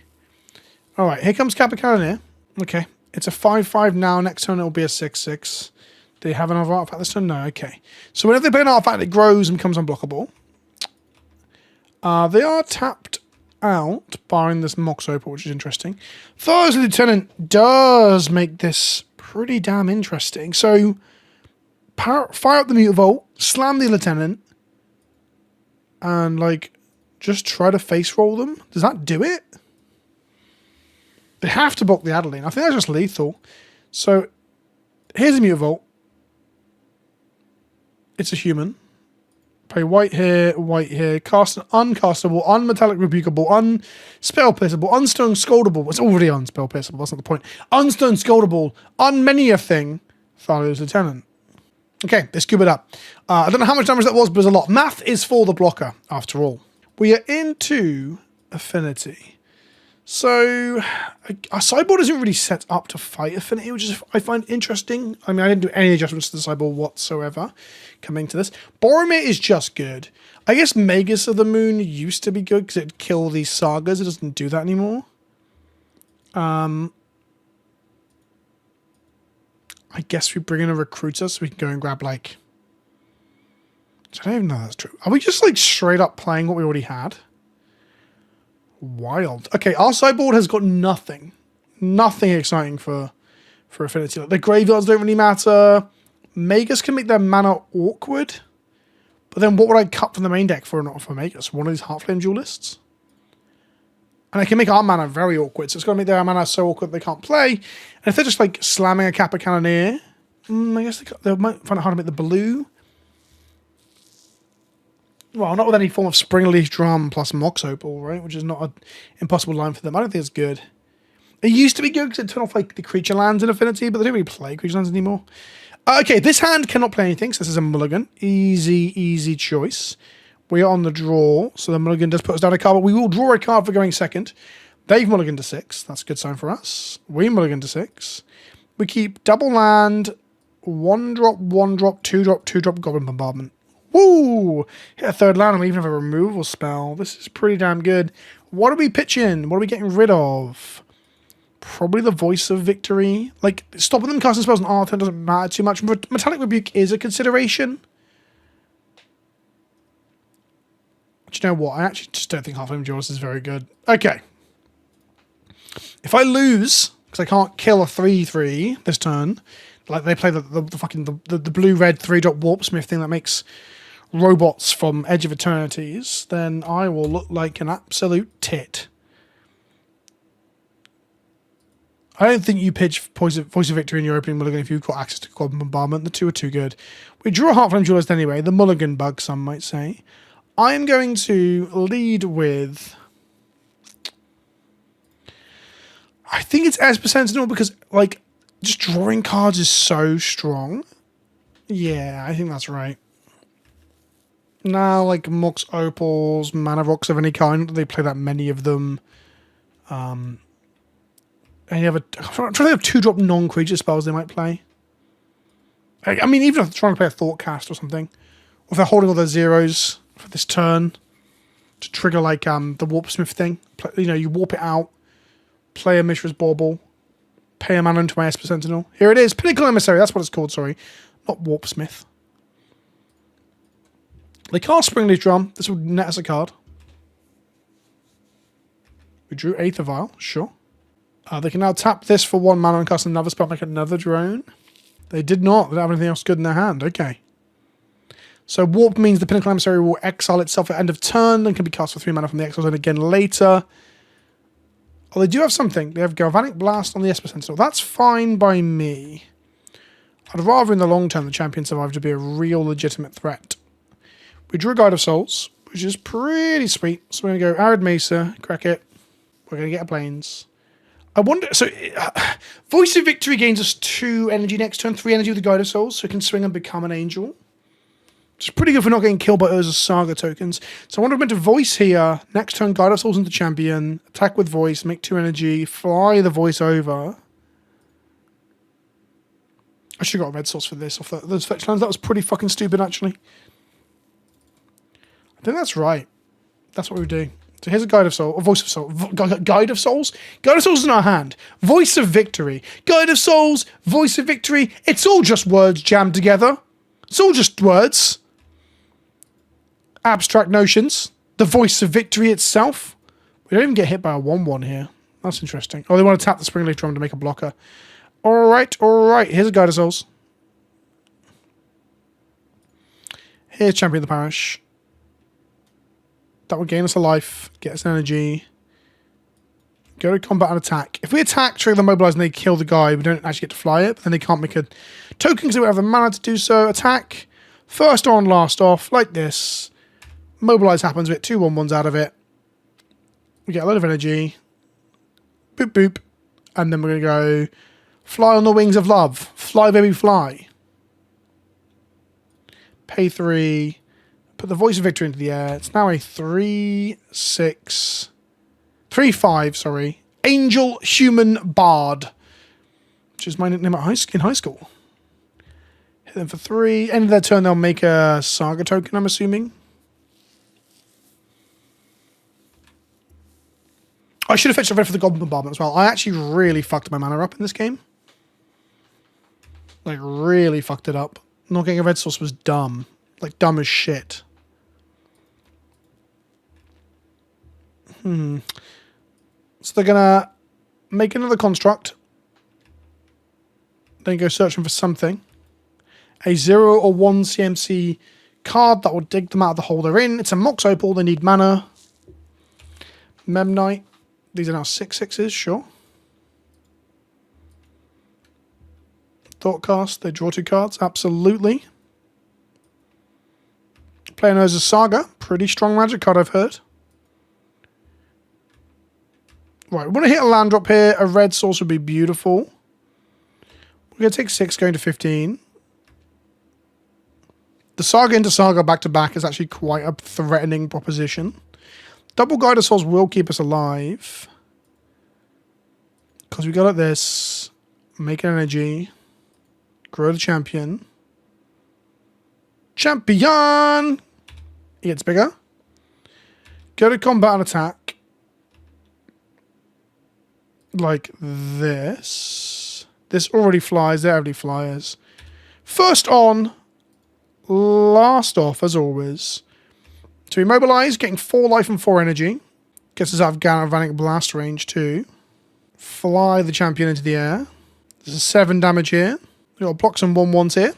Alright, here comes Kappa Cannoneer. Okay. It's a 5/5 now. Next turn it'll be a 6/6. Do they have another artifact this turn? No, okay. So whenever they play an artifact, it grows and becomes unblockable. They are tapped out, barring this Mox Opal, which is interesting. Thor's Lieutenant does make this pretty damn interesting. So, fire up the Mutavault, slam the Lieutenant, and, like, just try to face roll them. Does that do it? They have to block the Adeline. I think that's just lethal. So, here's a Mutavault. It's a human. Play white here, cast an uncastable, unmetallic rebukable, unspell pierceable, unstone scoldable. It's already unspell pierceable, that's not the point. Unstone scoldable, unmany a thing, Thalia's Lieutenant. Okay, they scuba it up. I don't know how much damage that was, but it was a lot. Math is for the blocker, after all. We are into Affinity. So, our sideboard isn't really set up to fight Affinity, which is I find interesting. I mean, I didn't do any adjustments to the sideboard whatsoever coming to this. Boromir is just good. I guess Magus of the Moon used to be good because it'd kill these sagas. It doesn't do that anymore. I guess we bring in a recruiter so we can go and grab, like... I don't even know if that's true. Are we just, like, straight up playing what we already had? Wild. Okay, our sideboard has got nothing. Nothing exciting for Affinity. Like, the graveyards don't really matter. Magus can make their mana awkward. But then what would I cut from the main deck for Magus? One of these Heartflame Duelists? And I can make our mana very awkward, so it's going to make their mana so awkward they can't play. And if they're just, like, slamming a Kappa Cannoneer, I guess they might find it hard to make the blue. Well, not with any form of Springleaf Drum plus Mox Opal, right? Which is not an impossible line for them. I don't think it's good. It used to be good because it turned off, like, the creature lands in Affinity, but they don't really play creature lands anymore. Okay, this hand cannot play anything, so this is a mulligan. Easy choice. We are on the draw, so the mulligan does put us down a card, but we will draw a card for going second. They've mulliganed to 6. That's a good sign for us. We mulligan to 6. We keep double land, 1-drop, 1-drop, 2-drop, 2-drop Goblin Bombardment. Woo! Hit a third land and we even have a removal spell. This is pretty damn good. What are we pitching? What are we getting rid of? Probably the Voice of Victory. Like, stopping them casting spells on our turn doesn't matter too much. Metallic Rebuke is a consideration. Do you know what? I actually just don't think Heartflame Duelist is very good. Okay. If I lose, because I can't kill a 3/3 this turn, like they play the blue-red 3-drop Warpsmith thing that makes robots from Edge of Eternities, then I will look like an absolute tit. I don't think you pitch Voice of Victory in your opening mulligan if you've got access to Goblin Bombardment. The two are too good. We draw a Heartflame Duelist anyway. The mulligan bug, some might say. I'm going to lead with... I think it's Esper Sentinel because, like, just drawing cards is so strong. Yeah, I think that's right. Now, like, Mox Opals, Mana Rocks of any kind, they play that many of them. And you have I'm trying to think of 2-drop non-creature spells they might play. I mean, even if they're trying to play a Thoughtcast or something. Or if they're holding all their zeros for this turn to trigger, like, the Warpsmith thing. You know, you warp it out, play a Mishra's Bauble, pay a mana into my Esper Sentinel. Here it is, Pinnacle Emissary, that's what it's called, sorry. Not Warpsmith. They cast Springleaf Drum, this would net us a card. We drew Aether Vial, sure. They can now tap this for 1 mana and cast another spell, make another drone. They did not. They don't have anything else good in their hand. Okay. So Warp means the Pinnacle Emissary will exile itself at end of turn and can be cast for 3 mana from the exile zone again later. Oh, they do have something. They have Galvanic Blast on the Esper Sentinel. That's fine by me. I'd rather in the long term the champion survive to be a real legitimate threat. We drew a Guide of Souls, which is pretty sweet. So we're going to go Arid Mesa, crack it. We're going to get a Plains. I wonder, so Voice of Victory gains us 2 energy next turn, 3 energy with the Guide of Souls, so it can swing and become an angel. Which is pretty good for not getting killed by Urza's Saga tokens. So I wonder if I'm meant to Voice here, next turn Guide of Souls into champion, attack with Voice, make 2 energy, fly the Voice over. I should have got a red source for this off those fetch lands. That was pretty fucking stupid, actually. I think that's right. That's what we do. So here's a Guide of Souls, or Voice of Souls. Guide of Souls? Guide of Souls is in our hand. Voice of Victory. Guide of Souls, Voice of Victory. It's all just words jammed together. It's all just words. Abstract notions. The Voice of Victory itself. We don't even get hit by a 1/1 here. That's interesting. Oh, they want to tap the Springleaf Drum to make a blocker. Alright. Here's a Guide of Souls. Here's Champion of the Parish. That would gain us a life, get us energy. Go to combat and attack. If we attack, trigger the mobilize and they kill the guy, we don't actually get to fly it, but then they can't make a token because they don't have the mana to do so. Attack. First on, last off, like this. Mobilize happens, we get 2 1/1s out of it. We get a lot of energy. Boop, boop. And then we're going to go fly on the wings of love. Fly, baby, fly. pay 3, put the Voice of Victory into the air. It's now a 3/5, sorry. Angel Human Bard, which is my nickname in high school. Hit them for 3. End of their turn, they'll make a Saga token, I'm assuming. I should have fetched a red for the Goblin Bombardment as well. I actually really fucked my mana up in this game. Like, really fucked it up. Not getting a red source was dumb. Like, dumb as shit. So they're gonna make another construct. Then go searching for something. A 0 or 1 CMC card that will dig them out of the hole they're in. It's a Mox Opal. They need mana. Memnite. These are now 6/6s, sure. Thoughtcast. They draw 2 cards. Absolutely. Player knows a Saga. Pretty strong magic card, I've heard. Right, we want to hit a land drop here. A red source would be beautiful. We're going to take 6 going to 15. The Saga into Saga back-to-back is actually quite a threatening proposition. Double Guide of Souls will keep us alive. Because we go like this. Make an energy. Grow the champion. Champion! He gets bigger. Go to combat and attack. Like this. This already flies. There already flies. First on. Last off, as always. To immobilize, getting 4 life and 4 energy. Gets us out of Galvanic Blast range too. Fly the champion into the air. There's a 7 damage here. We've got to block some 1/1s here.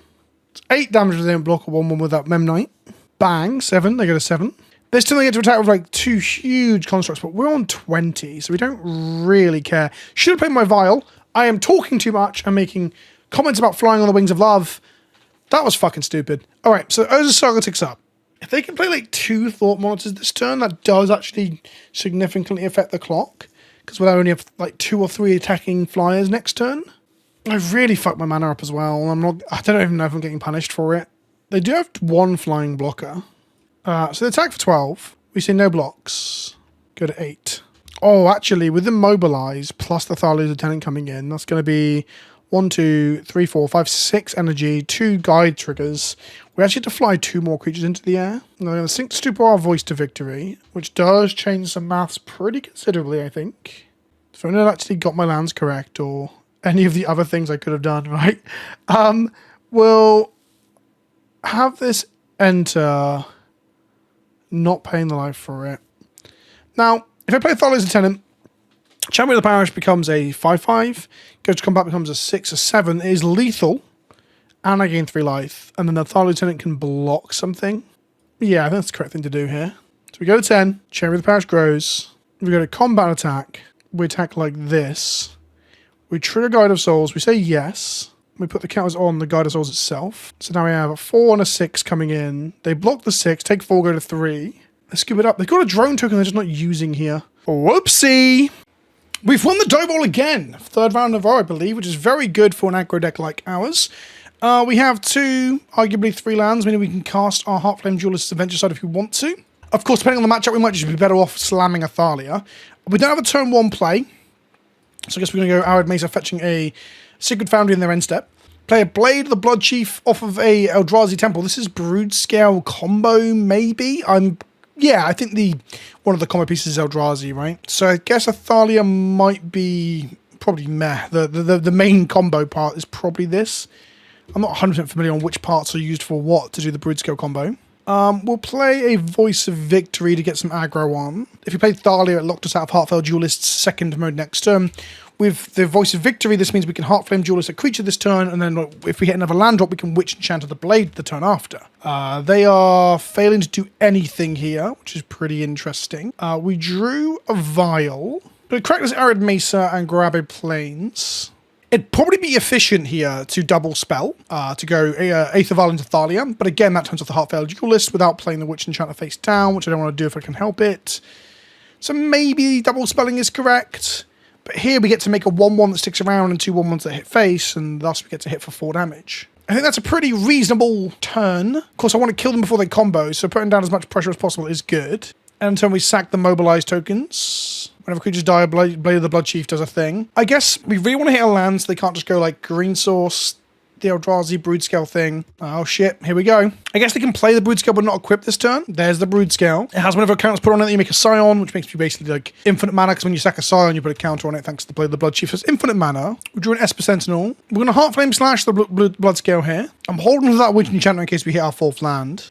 It's 8 damage if they don't block a 1/1 with that Memnite. Bang, 7. They get a 7. This time they get to attack with like 2 huge constructs, but we're on 20, so we don't really care. Should have played my Vial. I am talking too much and making comments about flying on the wings of love. That was fucking stupid. Alright, so as the Saga ticks up, if they can play like 2 Thought Monitors this turn, that does actually significantly affect the clock. Because we'll only have like 2 or 3 attacking flyers next turn. I've really fucked my mana up as well. I don't even know if I'm getting punished for it. They do have 1 flying blocker. So they attack for 12. We see no blocks. Go to 8. Oh, actually, with Immobilize plus the Thalia Lieutenant coming in, that's going to be 1, 2, 3, 4, 5, 6 energy, 2 guide triggers. We actually have to fly 2 more creatures into the air. And I'm going to sync Stupor our Voice to Victory, which does change some maths pretty considerably, I think. If only I'd actually got my lands correct, or any of the other things I could have done, right? We'll have this enter, not paying the life for it. Now, if I play Thalia's Lieutenant, Champion of the Parish becomes a 5/5, goes to combat becomes a 6 or 7, it is lethal, and I gain 3 life, and then the Thalia Lieutenant can block something. Yeah, I think that's the correct thing to do here. So we go to 10, Champion of the Parish grows, we go to combat attack, we attack like this, we trigger Guide of Souls, we say yes, we put the counters on the Guide of Souls itself. So now we have a 4 and a 6 coming in, they block the 6, take 4, go to 3, let's scoop it up. They've got a drone token they're just not using here. Whoopsie! We've won the dough bowl again, 3rd round in a row, I believe, which is very good for an aggro deck like ours. We have 2, arguably 3 lands, meaning we can cast our Heartflame Duelist's Adventure Side if we want to. Of course, depending on the matchup, we might just be better off slamming a Thalia. We don't have a turn 1 play, so I guess we're going to go Arid Mesa fetching a Secret Foundry in their end step. Play a Blade of the Blood Chief off of a Eldrazi Temple. This is Brood Scale combo, maybe? Yeah, I think one of the combo pieces is Eldrazi, right? So I guess a Thalia might be probably meh. The main combo part is probably this. I'm not 100% familiar on which parts are used for what to do the Brood Scale combo. We'll play a Voice of Victory to get some aggro on. If we played Thalia, it locked us out of Heartflame Duelist's second mode next turn. With the Voice of Victory, this means we can Heartflame Duelist a creature this turn, and then if we hit another land drop, we can Witch Enchant the Blade the turn after. They are failing to do anything here, which is pretty interesting. We drew a Vial. But crack this Arid Mesa and grab a Plains. It'd probably be efficient here to double spell, to go Aether Vial into Thalia, but again, that turns off the Heartflame Duelist without playing the Witch Enchanter face down, which I don't want to do if I can help it. So maybe double spelling is correct. But here we get to make a 1/1 that sticks around and 2 1/1s that hit face, and thus we get to hit for 4 damage. I think that's a pretty reasonable turn. Of course, I want to kill them before they combo, so putting down as much pressure as possible is good. And in turn, we sack the mobilized tokens. Whenever creatures die, Blade of the Blood Chief does a thing. I guess we really want to hit a land so they can't just go like green source, the Eldrazi Brood-Scale thing. Oh shit, here we go. I guess they can play the Brood-Scale but not equip this turn. There's the Brood-Scale. It has whenever a counter's put on it, you make a Scion, which makes you basically like infinite mana, because when you sack a Scion, you put a counter on it thanks to the Blade of the Blood Chief. So it's infinite mana. We drew an Esper Sentinel. We're going to Heart Flame Slash the Blood-Scale here. I'm holding to that Witch Enchantment in case we hit our 4th land.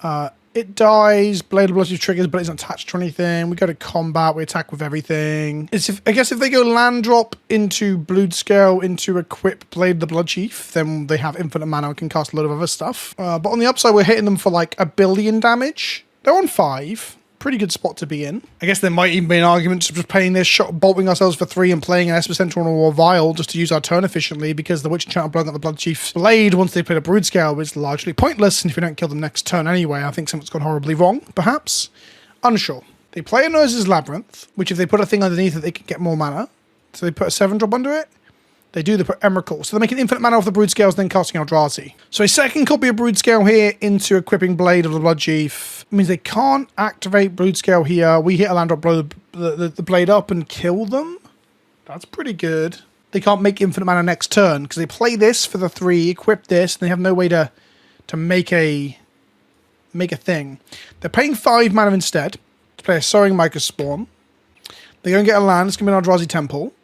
It dies, Blade of the Blood Chief triggers, but it's not attached to anything. We go to combat, we attack with everything. I guess if they go land drop into Blood-Scale into equip Blade of the Blood Chief, then they have infinite mana and can cast a lot of other stuff. But on the upside, we're hitting them for like 1 billion damage. They're on 5. Pretty good spot to be in. I guess there might even be an argument to just playing this shot, bolting ourselves for 3 and playing an Esper Sentinel or a Vial just to use our turn efficiently, because the Witch Enchantment blowing up the Blood Chief's blade once they play a Brood-Scale is largely pointless, and if we don't kill them next turn anyway, I think something's gone horribly wrong, perhaps. Unsure. They play a Nurse's Labyrinth, which if they put a thing underneath it, they can get more mana. So they put a 7-drop under it. They do, they put Emrakul. So they're making infinite mana off the Brood-Scales, then casting Eldrazi. So a second copy of Brood-Scale here into equipping Blade of the Blood Chief means they can't activate Brood-Scale here. We hit a land drop, blow the blade up and kill them. That's pretty good. They can't make infinite mana next turn because they play this for the 3, equip this, and they have no way to make a thing. They're paying 5 mana instead to play a Soaring Micah Spawn. They go and get a land. It's going to be an Eldrazi Temple.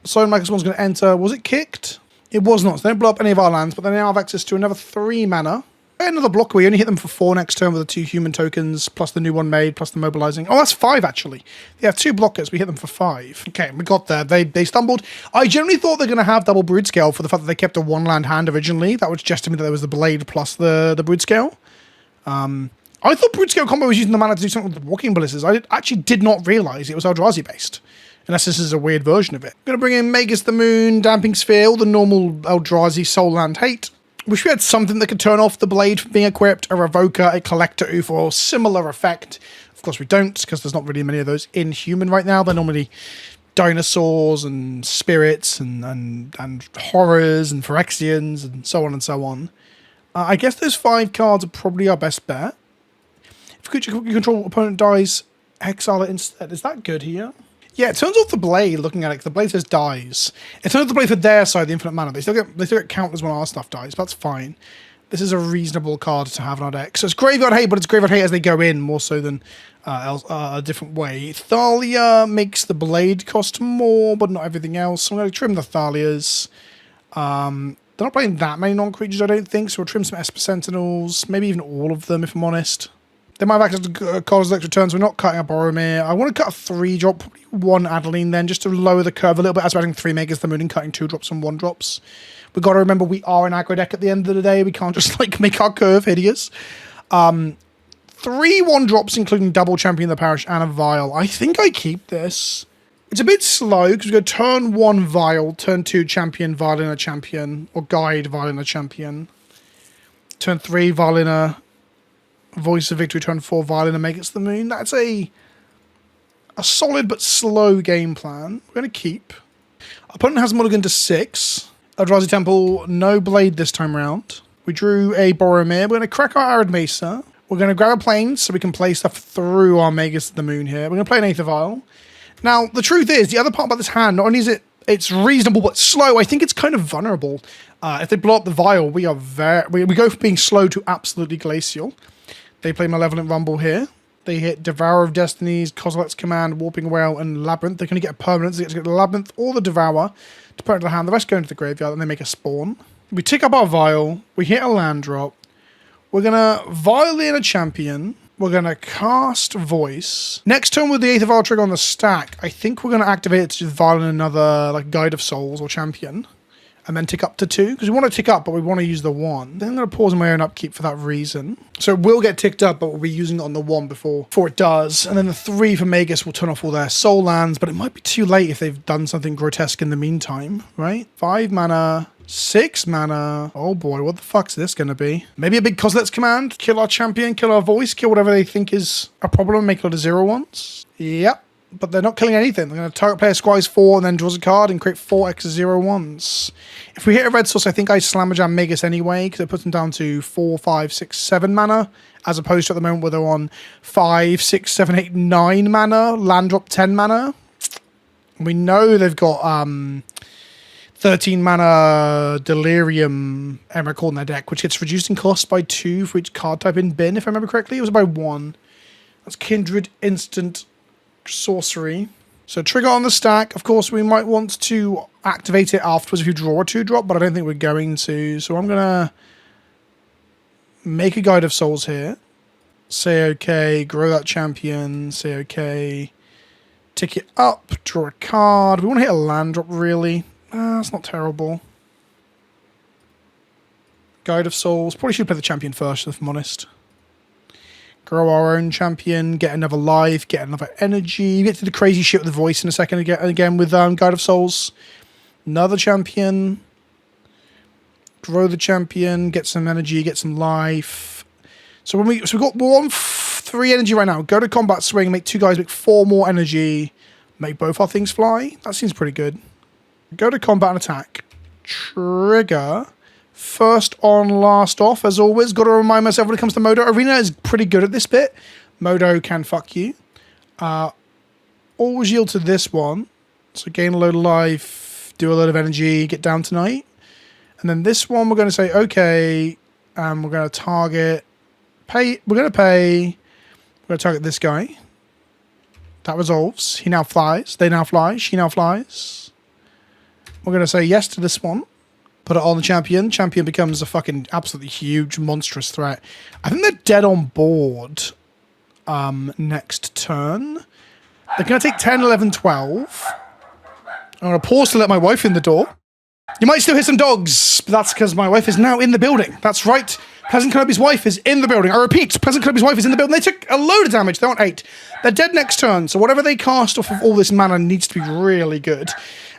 Soaring Micah Spawn's going to enter. Was it kicked? It was not. So they don't blow up any of our lands, but they now have access to another 3 mana. Another block. We only hit them for 4 next turn with the 2 human tokens, plus the new one made, plus the mobilizing. Oh, that's 5 actually. They have 2 blockers. We hit them for 5. Okay, we got there. They stumbled. I generally thought they're going to have double Brood-Scale for the fact that they kept a 1-land hand originally. That would suggest to me that there was the blade plus the Brood-Scale. I thought Brood-Scale combo was using the mana to do something with the Walking Ballistas. I actually did not realize it was Eldrazi based. Unless this is a weird version of it. I'm going to bring in Magus the Moon, Damping Sphere, all the normal Eldrazi Soul Land hate. Wish we had something that could turn off the blade from being equipped, a Revoker, a Collector Oof, or similar effect. Of course we don't, because there's not really many of those in human right now. They're normally dinosaurs and spirits and horrors and Phyrexians and so on and so on. I guess those 5 cards are probably our best bet. If creature you control opponent dies, exile it instead. Is that good here? Yeah, it turns off the blade, looking at it, because the blade says dies. It turns off the blade for their side, the infinite mana. They still get counters when our stuff dies, but that's fine. This is a reasonable card to have in our deck. So it's Graveyard Hate, but it's Graveyard Hate as they go in, more so than a different way. Thalia makes the blade cost more, but not everything else. So I'm going to trim the Thalias. They're not playing that many non-creatures, I don't think, so we'll trim some Esper Sentinels, maybe even all of them, if I'm honest. They might have access to cards extra turns. We're not cutting a Boromir. I want to cut a 3-drop, probably 1 Adeline then, just to lower the curve a little bit as we're adding 3 Magus the Moon and cutting 2-drops and 1-drops. We've got to remember we are an aggro deck at the end of the day. We can't just like make our curve hideous. 3 1-drops, including double Champion of the Parish and a Vial. I think I keep this. It's a bit slow because we go turn 1 Vial, turn 2 Champion, Vial in a Champion, or Guide, Vial in a Champion. Turn 3 Vial in a Voice of Victory, turn 4 Vial in a Magus the Moon. That's a solid but slow game plan. We're going to keep. Opponent has mulligan to 6. Eldrazi Temple, no blade this time round. We drew a Boromir. We're going to crack our Arid Mesa. We're going to grab a plane so we can play stuff through our Magus the Moon here. We're going to play an Aether Vial. Now, the truth is, the other part about this hand, not only is it's reasonable but slow, I think it's kind of vulnerable. If they blow up the Vial, we go from being slow to absolutely glacial. They play Malevolent Rumble here. They hit Devourer of Destinies, Kozilek's Command, Warping Whale, and Labyrinth. They're going to get a permanent. They get to get the Labyrinth or the Devourer to put into the hand. The rest go into the graveyard, and they make a spawn. We tick up our Vial. We hit a land drop. We're going to Vial in a Champion. We're going to cast Voice. Next turn with the Aether Vial trigger on the stack, I think we're going to activate it to Vial in another like Guide of Souls or Champion. And then tick up to 2, because we want to tick up, but we want to use the 1. Then I'm going to pause on my own upkeep for that reason. So it will get ticked up, but we'll be using it on the 1 before it does. And then the 3 for Magus will turn off all their soul lands, but it might be too late if they've done something grotesque in the meantime, right? 5 mana, 6 mana. Oh boy, what the fuck's this going to be? Maybe a big Kozilek's Command, kill our Champion, kill our Voice, kill whatever they think is a problem, make a lot of 0-1s. Yep. but they're not killing anything. They're going to target player squires 4 and then draws a card and create 4 X01s. If we hit a red source, I think I Slammer Jam Magus anyway, because it puts them down to 4, 5, 6, 7 mana, as opposed to at the moment where they're on 5, 6, 7, 8, 9 mana, land drop 10 mana. We know they've got 13 mana Delirium Emrakul in their deck, which gets reduced in cost by 2 for each card type in bin, if I remember correctly. It was by 1. That's Kindred Instant Sorcery. So trigger on the stack. Of course, we might want to activate it afterwards if you draw a 2-drop, but I don't think we're going to. So I'm going to make a Guide of Souls here. Say okay, grow that champion, say okay. Tick it up, draw a card. We want to hit a land drop, really. That's not terrible. Guide of Souls. Probably should play the champion first, if I'm honest. Grow our own champion, get another life, get another energy. You get to the crazy shit with the voice in a second again with Guide of Souls. Another champion. Grow the champion, get some energy, get some life. So we're on 3 energy right now. Go to combat, swing, make 2 guys, make 4 more energy. Make both our things fly. That seems pretty good. Go to combat and attack. Trigger. First on, last off, as always. Got to remind myself when it comes to Modo. Arena is pretty good at this bit. Modo can fuck you. Always yield to this one. So gain a load of life, do a load of energy, get down tonight. And then this one we're going to say, okay, we're going to target, pay, we're going to target this guy. That resolves. He now flies. They now fly. She now flies. We're going to say yes to this one. Put it on the champion. Champion becomes a fucking absolutely huge, monstrous threat. I think they're dead on board next turn. They're going to take 10, 11, 12. I'm going to pause to let my wife in the door. You might still hear some dogs, but that's because my wife is now in the building. That's right. Pleasant Kenobi's wife is in the building. I repeat, Pleasant Kenobi's wife is in the building. They took a load of damage. They're on 8. They're dead next turn, so whatever they cast off of all this mana needs to be really good.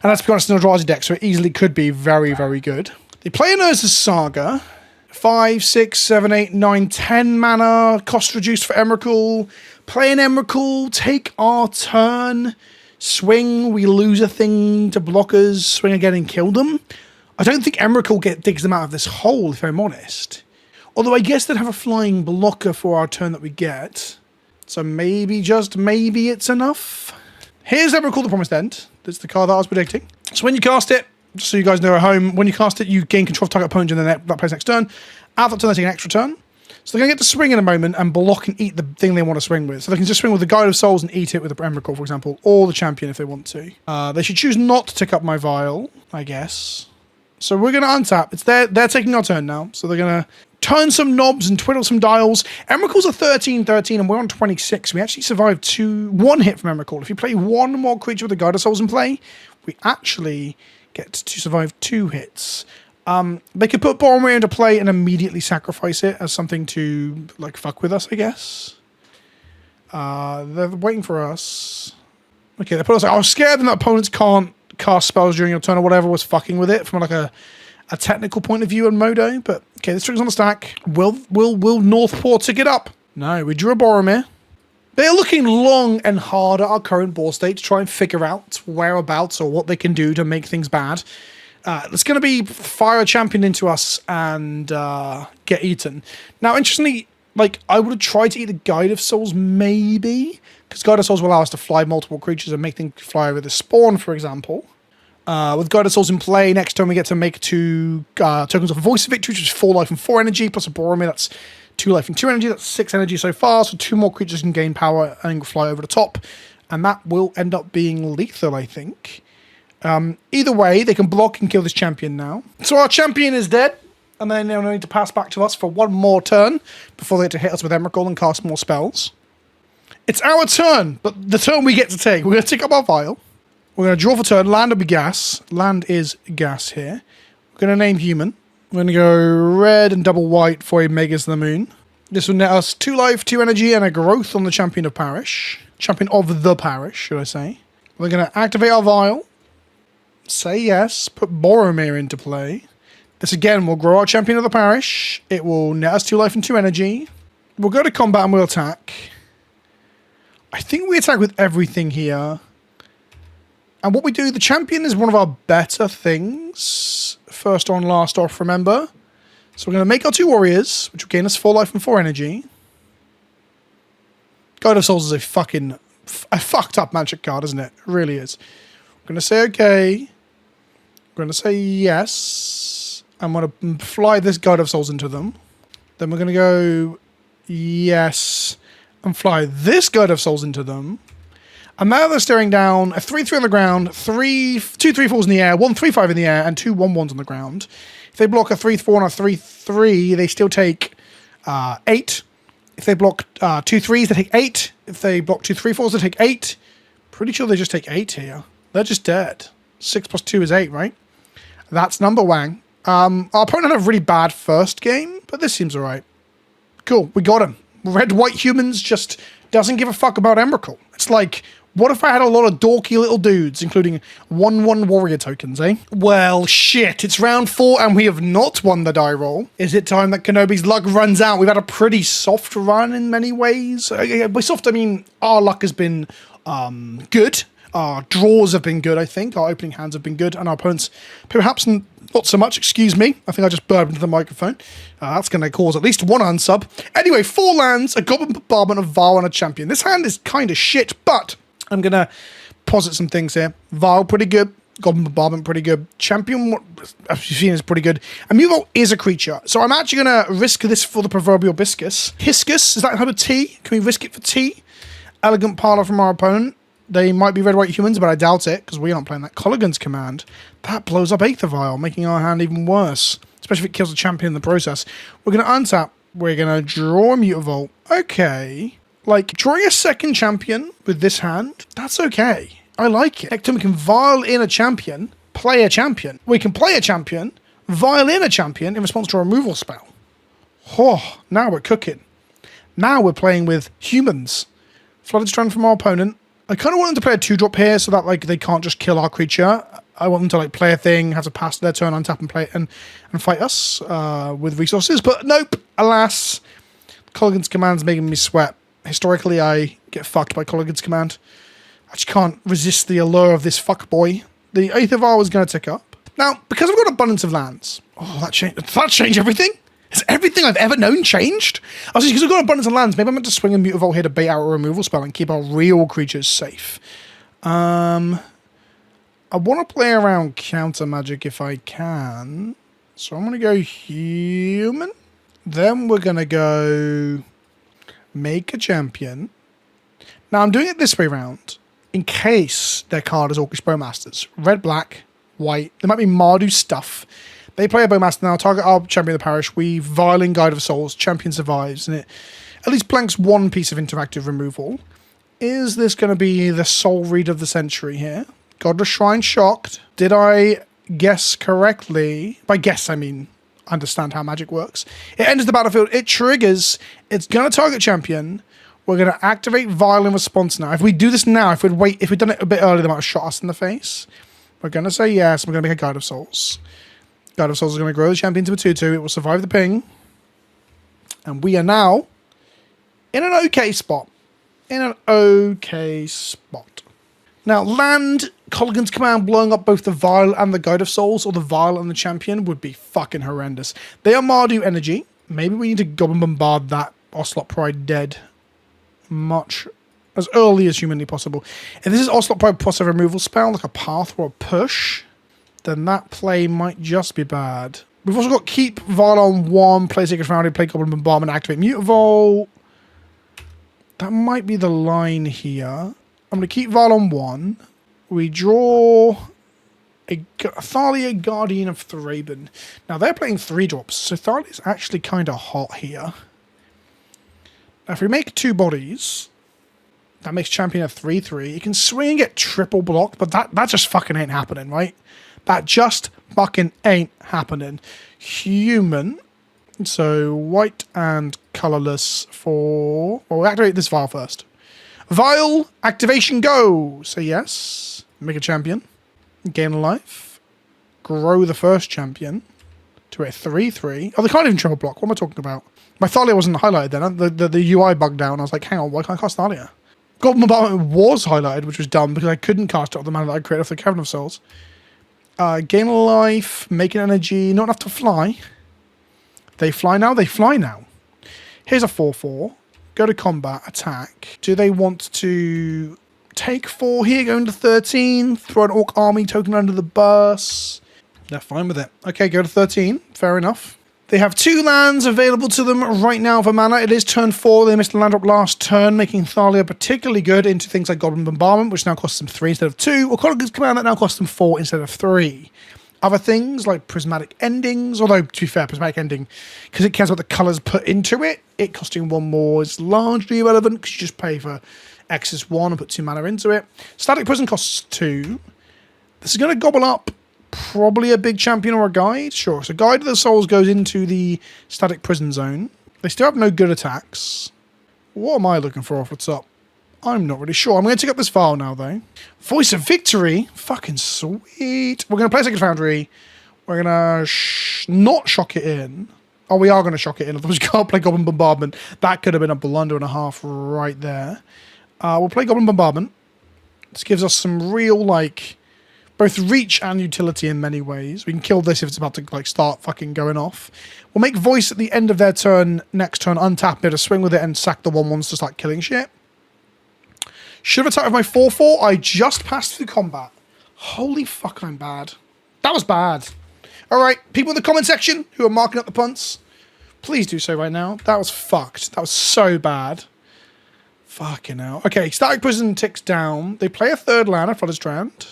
And let's be honest, it's an Eldrazi deck, so it easily could be very, very good. They play an Urza's Saga. 5, 6, 7, 8, 9, 10 mana. Cost reduced for Emrakul. Play an Emrakul. Take our turn. Swing. We lose a thing to blockers. Swing again and kill them. I don't think Emrakul digs them out of this hole, if I'm honest. Although I guess they'd have a flying blocker for our turn that we get. So maybe, just maybe, it's enough. Here's Emrakul the Promised End. That's the card that I was predicting. So when you cast it, just so you guys know at home, when you cast it, you gain control of target opponent and then that plays next turn. Out that turn, they take an extra turn. So they're going to get to swing in a moment and block and eat the thing they want to swing with. So they can just swing with the Guide of Souls and eat it with the Emrakul, for example, or the champion if they want to. They should choose not to tick up my vial, I guess. So we're going to untap. They're taking our turn now. So they're going to turn some knobs and twiddle some dials. Emrakul's a 13-13 and we're on 26. We actually survived 1 hit from Emrakul. If you play 1 more creature with the Guide of Souls in play, we actually get to survive 2 hits. They could put Boromir into play and immediately sacrifice it as something to, like, fuck with us, I guess. They're waiting for us. Okay, they put us. I was scared that opponents can't cast spells during your turn or whatever was fucking with it from like a technical point of view on Modo. But okay, this trigger's on the stack. Will Northport tick it up? No, we drew a Boromir. They're looking long and hard at our current board state to try and figure out whereabouts or what they can do to make things bad. It's going to be fire a champion into us and get eaten. Now, interestingly, like, I would have tried to eat the Guide of Souls, maybe, because Guide of Souls will allow us to fly multiple creatures and make things fly with a spawn, for example. With Guide of Souls in play, next turn we get to make 2 tokens of Voice of Victory, which is 4 life and 4 energy, plus a Boromir, that's 2 life and 2 energy, that's 6 energy so far, so 2 more creatures can gain power and fly over the top, and that will end up being lethal, I think. Either way, they can block and kill this champion now. So our champion is dead, and then they'll need to pass back to us for 1 more turn before they get to hit us with Emrakul and cast more spells. It's our turn, but the turn we get to take. We're going to tick up our vial. We're going to draw for turn. Land will be gas. Land is gas here. We're going to name human. We're going to go red and double white for a Megas of the Moon. This will net us 2 life, 2 energy, and a growth on the Champion of Parish. Champion of the Parish, should I say. We're going to activate our vial. Say yes. Put Boromir into play. This again will grow our Champion of the Parish. It will net us 2 life and 2 energy. We'll go to combat and we'll attack. I think we attack with everything here. And what we do, the champion is one of our better things. First on, last off, remember? So we're going to make our 2 warriors, which will gain us 4 life and 4 energy. Guide of Souls is a fucked up magic card, isn't it? It really is. We're going to say okay. We're going to say yes. I'm going to fly this Guide of Souls into them. Then we're going to go yes and fly this Guide of Souls into them. And now they're staring down a 3/3 on the ground, 2 3/4s in the air, 1 3/5 in the air, and 2 1/1s on the ground. If they block a 3/4 and a 3/3, they still take 8. If they block 2 3s, they take 8. If they block 2 3/4s, they take 8. Pretty sure they just take 8 here. They're just dead. 6 plus 2 is 8, right? That's number one. Our opponent had a really bad first game, but this seems alright. Cool, we got him. Red-white humans just doesn't give a fuck about Emrakul. It's like, what if I had a lot of dorky little dudes, including 1/1 warrior tokens, eh? Well, shit, it's round 4 and we have not won the die roll. Is it time that Kenobi's luck runs out? We've had a pretty soft run in many ways. By soft, I mean our luck has been good. Our draws have been good, I think. Our opening hands have been good. And our opponents, perhaps not so much. Excuse me. I think I just burped into the microphone. That's going to cause at least 1 unsub. Anyway, 4 lands, a Goblin Bombardment, a Vial, and a Champion. This hand is kind of shit, but I'm going to posit some things here. Vial, pretty good. Goblin Bombardment, pretty good. Champion, as you've seen, is pretty good. And Mutavault is a creature. So I'm actually going to risk this for the proverbial Biscus. Hiscus, is that type of T? Can we risk it for T? Elegant Parlor from our opponent. They might be red-white humans, but I doubt it, because we aren't playing that. Colligan's Command. That blows up Aether Vial, making our hand even worse. Especially if it kills the champion in the process. We're going to untap. We're going to draw a Mutavault. Okay. Like, drawing a second champion with this hand, that's okay. I like it. Next time we can Vial in a champion, play a champion. We can play a champion, Vial in a champion in response to a removal spell. Oh, now we're cooking. Now we're playing with humans. Flooded Strand from our opponent. I kind of want them to play a 2-drop here so that like they can't just kill our creature. I want them to like play a thing, have to pass their turn, untap and play and fight us with resources. But nope, alas, Colligan's Command's making me sweat. Historically, I get fucked by Colligan's Command. I just can't resist the allure of this fuckboy. The Aether Vial was going to tick up. Now, because I've got abundance of lands. Oh, that changed everything? Has everything I've ever known changed? I was because I've got abundance of lands. Maybe I meant to swing a Mutavault here to bait out a removal spell and keep our real creatures safe. I want to play around counter magic if I can. So I'm going to go human. Then we're going to go make a champion. Now I'm doing it this way round in case their card is Orcish Bowmasters. Red, black, white. There might be Mardu stuff. They play a Bowmaster now, target our champion of the parish. We Vial in Guide of Souls, champion survives, and it at least blanks 1 piece of interactive removal. Is this going to be the soul read of the century here? Godless Shrine shocked. Did I guess correctly? By guess, I mean understand how magic works. It enters the battlefield. It triggers. It's going to target champion. We're going to activate Vial in response now. If we do this now, if we'd done it a bit earlier, they might have shot us in the face. We're going to say yes. We're going to make a Guide of Souls. Guide of Souls is going to grow the champion to a 2/2. It will survive the ping. And we are now in an okay spot. Now, land Colligan's Command blowing up both the Vial and the Guide of Souls, or the Vial and the champion, would be fucking horrendous. They are Mardu energy. Maybe we need to Goblin Bombard that Ocelot Pride dead much as early as humanly possible. If this is Ocelot Pride plus a removal spell, like a path or a push, then that play might just be bad. We've also got keep Vial on 1, play Sacred Foundry, play Goblin Bombardment, activate Mutavault. That might be the line here. I'm going to keep Vial on 1. We draw a Thalia, Guardian of Thraben. Now they're playing 3-drops, so Thalia's actually kind of hot here. Now if we make 2 bodies, that makes champion a 3/3. You can swing and get triple blocked, but that just fucking ain't happening, right? That just fucking ain't happening. Human. So white and colorless for... Well, we'll activate this Vial first. Vial, activation, go! Say yes. Make a champion. Gain a life. Grow the first champion to a 3/3. Oh, they can't even triple block. What am I talking about? My Thalia wasn't highlighted then. The UI bugged down. I was like, hang on, why can't I cast Thalia? Goblin Bombardment was highlighted, which was dumb because I couldn't cast it off the mana that I created off the Cavern of Souls. Gain a life, make an energy, not enough to fly. They fly now? They fly now. Here's a 4/4. Go to combat, attack. Do they want to take 4 here, go into 13, throw an Orc Army token under the bus? They're fine with it. Okay, go to 13. Fair enough. They have 2 lands available to them right now for mana. It is turn 4. They missed a land drop last turn, making Thalia particularly good into things like Goblin Bombardment, which now costs them 3 instead of 2, or Colleague's Command that now costs them 4 instead of 3. Other things like Prismatic Endings, although to be fair, Prismatic Ending, because it cares what the colours put into it, it costing 1 more is largely irrelevant because you just pay for X's 1 and put 2 mana into it. Static Prison costs 2. This is going to gobble up probably a big champion or a guide. Sure, so Guide of the Souls goes into the Static Prison zone. They still have no good attacks. What am I looking for off the top? I'm not really sure. I'm going to take up this file now, though. Voice of Victory. Fucking sweet. We're going to play Sacred Foundry. We're going to not shock it in. Oh, we are going to shock it in. Otherwise, we can't play Goblin Bombardment. That could have been a blunder and a half right there. We'll play Goblin Bombardment. This gives us some real, like, both reach and utility in many ways. We can kill this if it's about to like start fucking going off. We'll make Voice at the end of their turn, next turn, untap it, swing with it, and sack the 1/1s to start killing shit. Should have attacked with my 4/4. I just passed through combat. Holy fuck, I'm bad. That was bad. Alright, people in the comment section who are marking up the punts, please do so right now. That was fucked. That was so bad. Fucking hell. Okay, Static Prison ticks down. They play a 3rd land, a Flooded Strand.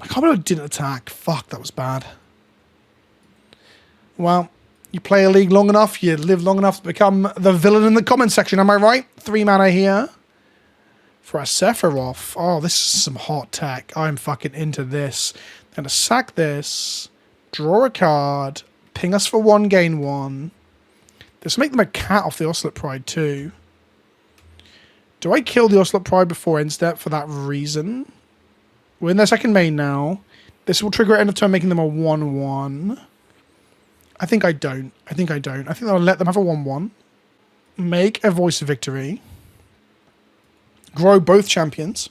I can't believe I didn't attack. Fuck, that was bad. Well, you play a league long enough, you live long enough to become the villain in the comment section, am I right? 3 mana here. For a Sephiroth. Oh, this is some hot tech. I'm fucking into this. I'm going to sack this, draw a card, ping us for 1, gain 1. This will make them a cat off the Ocelot Pride too. Do I kill the Ocelot Pride before end step for that reason? We're in their second main now. This will trigger at end of turn, making them a 1/1. I think I don't. I think I'll let them have a 1/1. Make a Voice of Victory. Grow both champions.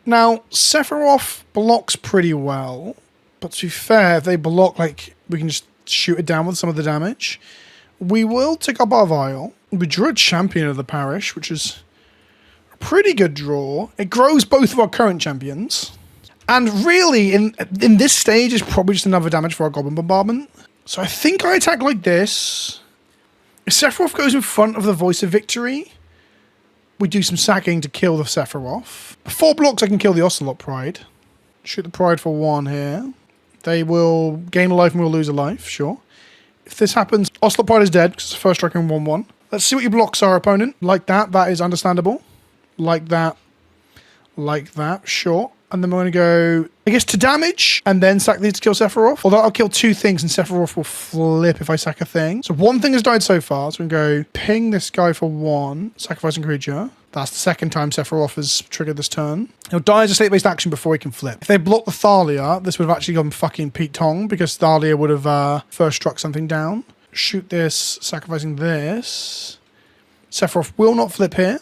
Now, Sephiroth blocks pretty well. But to be fair, if they block, like, we can just shoot it down with some of the damage. We will take up our Vial. We drew a champion of the parish, which is a pretty good draw. It grows both of our current champions. And really, in this stage, is probably just another damage for our Goblin Bombardment. So I think I attack like this. If Sephiroth goes in front of the Voice of Victory, we do some sacking to kill the Sephiroth. 4 blocks, I can kill the Ocelot Pride. Shoot the Pride for 1 here. They will gain a life and we'll lose a life, sure. If this happens, Ocelot Pride is dead because it's the first strike in 1/1. Let's see what your blocks are, opponent. Like that, that is understandable. Like that, sure. And then we're going to go, I guess, to damage, and then sack these to kill Sephiroth. Although I'll kill 2 things, and Sephiroth will flip if I sack a thing. So 1 thing has died so far, so we can go ping this guy for 1, sacrificing creature. That's the second time Sephiroth has triggered this turn. He'll die as a state-based action before he can flip. If they block the Thalia, this would have actually gone fucking Pete Tong, because Thalia would have first struck something down. Shoot this, sacrificing this. Sephiroth will not flip here.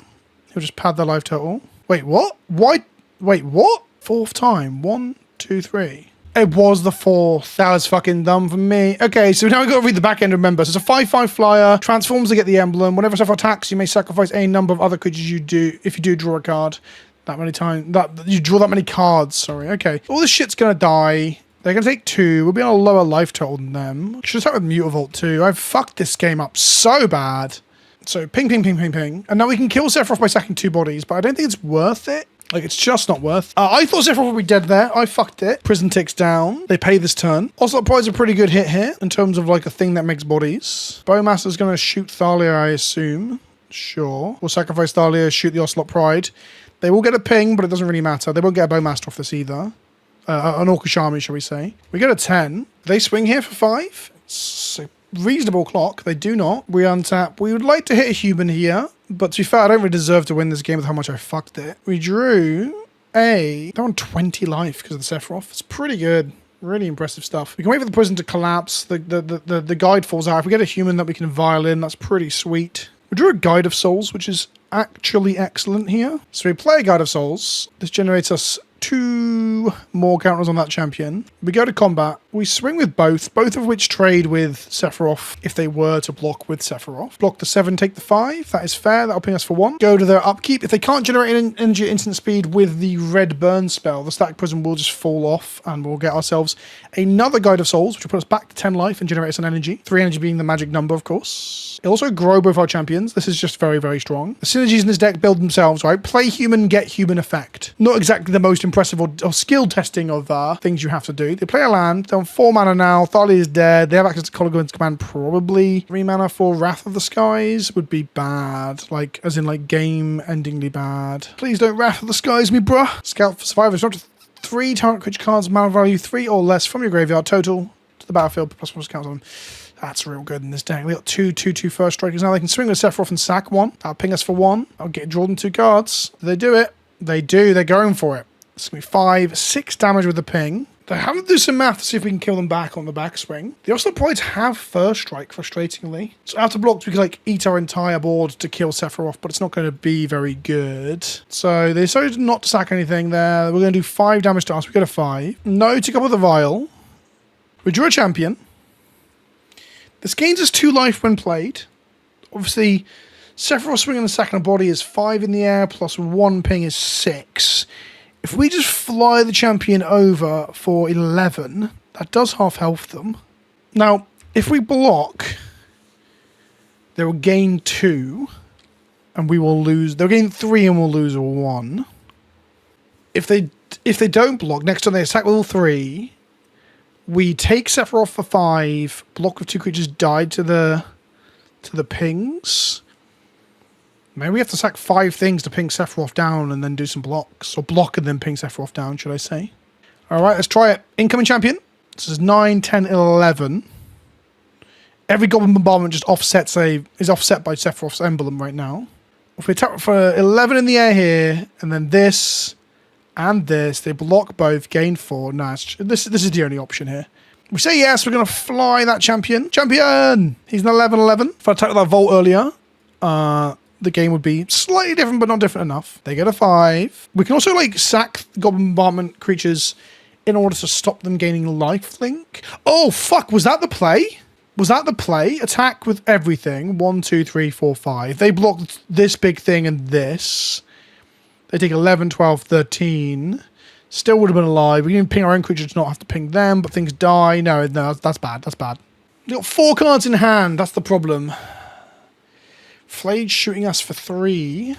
He'll just pad their life total. Wait, what? Why? Wait, what? 4th time. 1, 2, 3. It was the 4th. That was fucking dumb for me. Okay, so now we've got to read the back end, remember. So it's a 5/5 flyer. Transforms to get the emblem. Whenever Sephiroth attacks, you may sacrifice any number of other creatures you do. If you do draw a card that many times. You draw that many cards, sorry. Okay. All this shit's going to die. They're going to take 2. We'll be on a lower life total than them. Should start with Mutavault too. I've fucked this game up so bad. So ping, ping, ping, ping, ping. And now we can kill Sephiroth by sacking 2 bodies, but I don't think it's worth it. Like, it's just not worth. I thought Sephiroth would be dead there. I fucked it. Prison ticks down. They pay this turn. Ocelot Pride's a pretty good hit here in terms of, like, a thing that makes bodies. Bowmaster's going to shoot Thalia, I assume. Sure. We'll sacrifice Thalia, shoot the Ocelot Pride. They will get a ping, but it doesn't really matter. They won't get a Bowmaster off this either. An Orcish army, shall we say. We get a 10. They swing here for 5. It's a reasonable clock. They do not. We untap. We would like to hit a human here. But to be fair, I don't really deserve to win this game with how much I fucked it. We drew they're on 20 life because of the Sephiroth. It's pretty good. Really impressive stuff. We can wait for the prison to collapse. The guide falls out. If we get a human that we can vial in, that's pretty sweet. We drew a Guide of Souls, which is actually excellent here. So we play a Guide of Souls. This generates us 2 more counters on that champion. We go to combat. We swing with both of which trade with Sephiroth if they were to block with Sephiroth. Block the 7, take the 5. That is fair. That'll ping us for 1. Go to their upkeep. If they can't generate an energy at instant speed with the red burn spell, the Static Prism will just fall off and we'll get ourselves another Guide of Souls, which will put us back to 10 life and generate us an energy. 3 energy being the magic number, of course. It'll also grow both our champions. This is just very, very strong. The synergies in this deck build themselves, right? Play human, get human effect. Not exactly the most impressive or skill testing of things you have to do. They play a land. They're on 4 mana now. Thalia is dead. They have access to Colligan's command, probably. 3 mana for Wrath of the Skies would be bad. Like, as in, like, game-endingly bad. Please don't Wrath of the Skies me, bruh. Scout for Survivors. Drop to 3 target creature cards, mana value 3 or less from your graveyard total to the battlefield, plus 1 counts on them. That's real good in this deck. We got 2/2/2 first strikers now. They can swing with Sephiroth and sack 1. That'll ping us for 1. I'll get drawn 2 cards. Do they do it? They do. They're going for it. It's going to be 5, 6 damage with the ping. They have to do some math to see if we can kill them back on the backswing. The Ocelopoids have first strike, frustratingly. So out of blocks, we could like eat our entire board to kill Sephiroth, but it's not going to be very good. So they decided not to sack anything there. We're going to do 5 damage to us. We get a 5. No, took up with the Vial. We drew a champion. This gains us 2 life when played. Obviously, Sephiroth swinging the second body is 5 in the air, plus 1 ping is 6. If we just fly the champion over for 11, that does half health them. Now, if we block, they will gain 2, and we will lose. They'll gain 3 and we'll lose a 1. If they don't block, next time they attack level 3, we take Sephiroth for 5, block with 2 creatures died to the pings. Maybe we have to sack 5 things to ping Sephiroth down and then do some blocks. Or block and then ping Sephiroth down, should I say. Alright, let's try it. Incoming champion. This is 9, 10, 11. Every Goblin Bombardment just is offset by Sephiroth's emblem right now. If we attack for 11 in the air here, and then this and this, they block both, gain 4. Nah, this is the only option here. We say yes, we're going to fly that champion. Champion! He's an 11-11. If I attacked with that Volt earlier, the game would be slightly different, but not different enough. They get a 5. We can also, like, sack Goblin Bombardment creatures in order to stop them gaining lifelink. Oh, fuck, was that the play? Was that the play? Attack with everything. 1, 2, 3, 4, 5. They blocked this big thing and this. They take 11, 12, 13. Still would have been alive. We can ping our own creature to not have to ping them, but things die. No, that's bad. That's bad. We've got 4 cards in hand. That's the problem. Flayed shooting us for 3.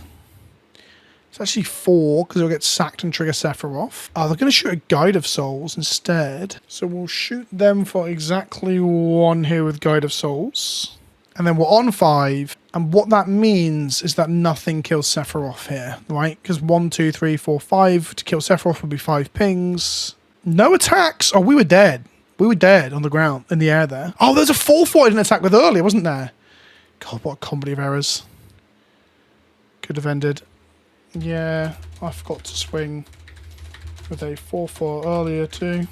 It's actually 4, because we'll get sacked and trigger Sephiroth. They're going to shoot a Guide of Souls instead. So we'll shoot them for exactly 1 here with Guide of Souls. And then we're on 5. And what that means is that nothing kills Sephiroth here, right? Because 1, 2, 3, 4, 5 to kill Sephiroth would be 5 pings. No attacks. Oh, we were dead. We were dead on the ground, in the air there. Oh, there's a 4/4 I didn't attack with earlier, wasn't there? God, what a comedy of errors. Could have ended. Yeah, I forgot to swing with a 4/4 earlier too.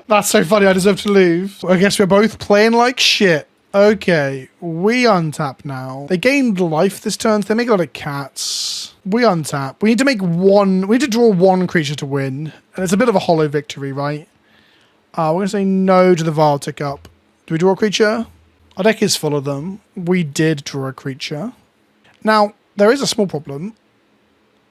That's so funny, I deserve to lose. I guess we're both playing like shit. Okay, we untap now. They gained life this turn, so they make a lot of cats. We untap. We need to make 1... We need to draw 1 creature to win. And it's a bit of a hollow victory, right? We're going to say no to the Vial tick up. Do we draw a creature? Our deck is full of them. We did draw a creature. Now, there is a small problem.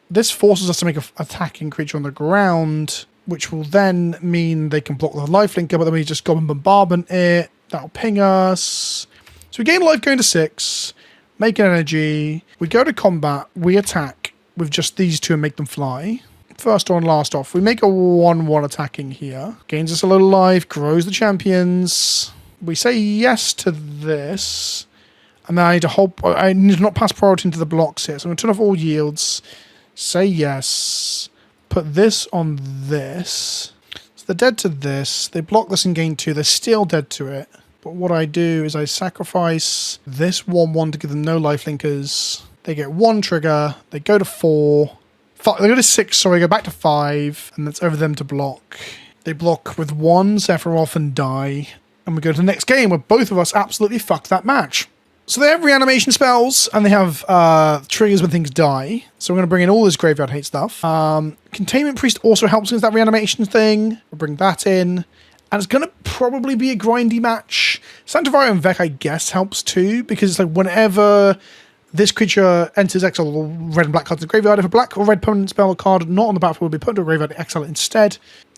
This forces us to make an attacking creature on the ground, which will then mean they can block the lifelinker, but then we just Goblin Bombardment it. That'll ping us. So we gain life going to 6, make an energy. We go to combat. We attack with just these 2 and make them fly. First on, last off. We make a 1/1 attacking here. Gains us a little life, grows the champions. We say yes to this, and then I need to not pass priority into the blocks here. So I'm going to turn off all yields, say yes, put this on this. So they're dead to this. They block this and gain 2. They're still dead to it. But what I do is I sacrifice this 1/1 to give them no lifelinkers. They get 1 trigger. They go to 4. They go to 6, sorry, go back to 5, and that's over them to block. They block with 1 Sephiroth and die. And we go to the next game where both of us absolutely fuck that match. So they have reanimation spells, and they have triggers when things die. So we're going to bring in all this graveyard hate stuff. Containment Priest also helps against that reanimation thing. We'll bring that in. And it's going to probably be a grindy match. Sanctifier and Vec, I guess, helps too, because it's like whenever this creature enters exile, or red and black cards in the graveyard, if a black or red permanent spell or card not on the battlefield will be put into a graveyard, exile it instead.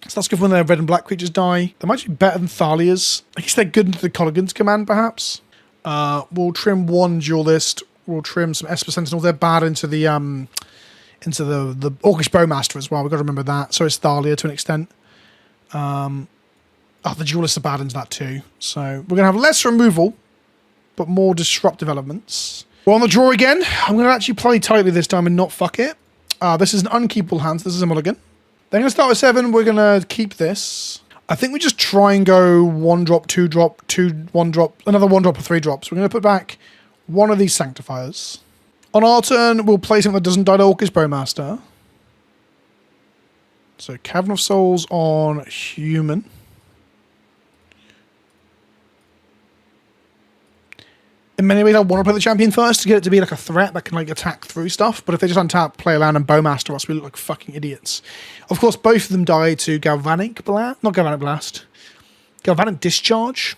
So that's good for when their red and black creatures die. They might be better than Thalia's. I guess they're good into the Colligan's command, perhaps. We'll trim one Duelist. We'll trim some Esper Sentinel. They're bad into the Orcish Bowmaster as well. We've got to remember that. So is Thalia to an extent. The Duelists are bad into that too. So we're going to have less removal, but more disruptive elements. We're on the draw again. I'm going to actually play tightly this time and not fuck it. This is an unkeepable hand. So this is a mulligan. They're going to start with 7. We're going to keep this. I think we just try and go 1 drop, 2 drop, 2, 1 drop, another 1 drop or 3 drops. We're going to put back one of these Sanctifiers. On our turn, we'll play something that doesn't die to Orcish Bowmaster. So Cavern of Souls on human. In many ways, I want to play the champion first to get it to be like a threat that can like attack through stuff. But if they just untap, play a land and Bowmaster us, we look like fucking idiots. Of course, both of them die to Galvanic Blast. Not Galvanic Blast. Galvanic Discharge.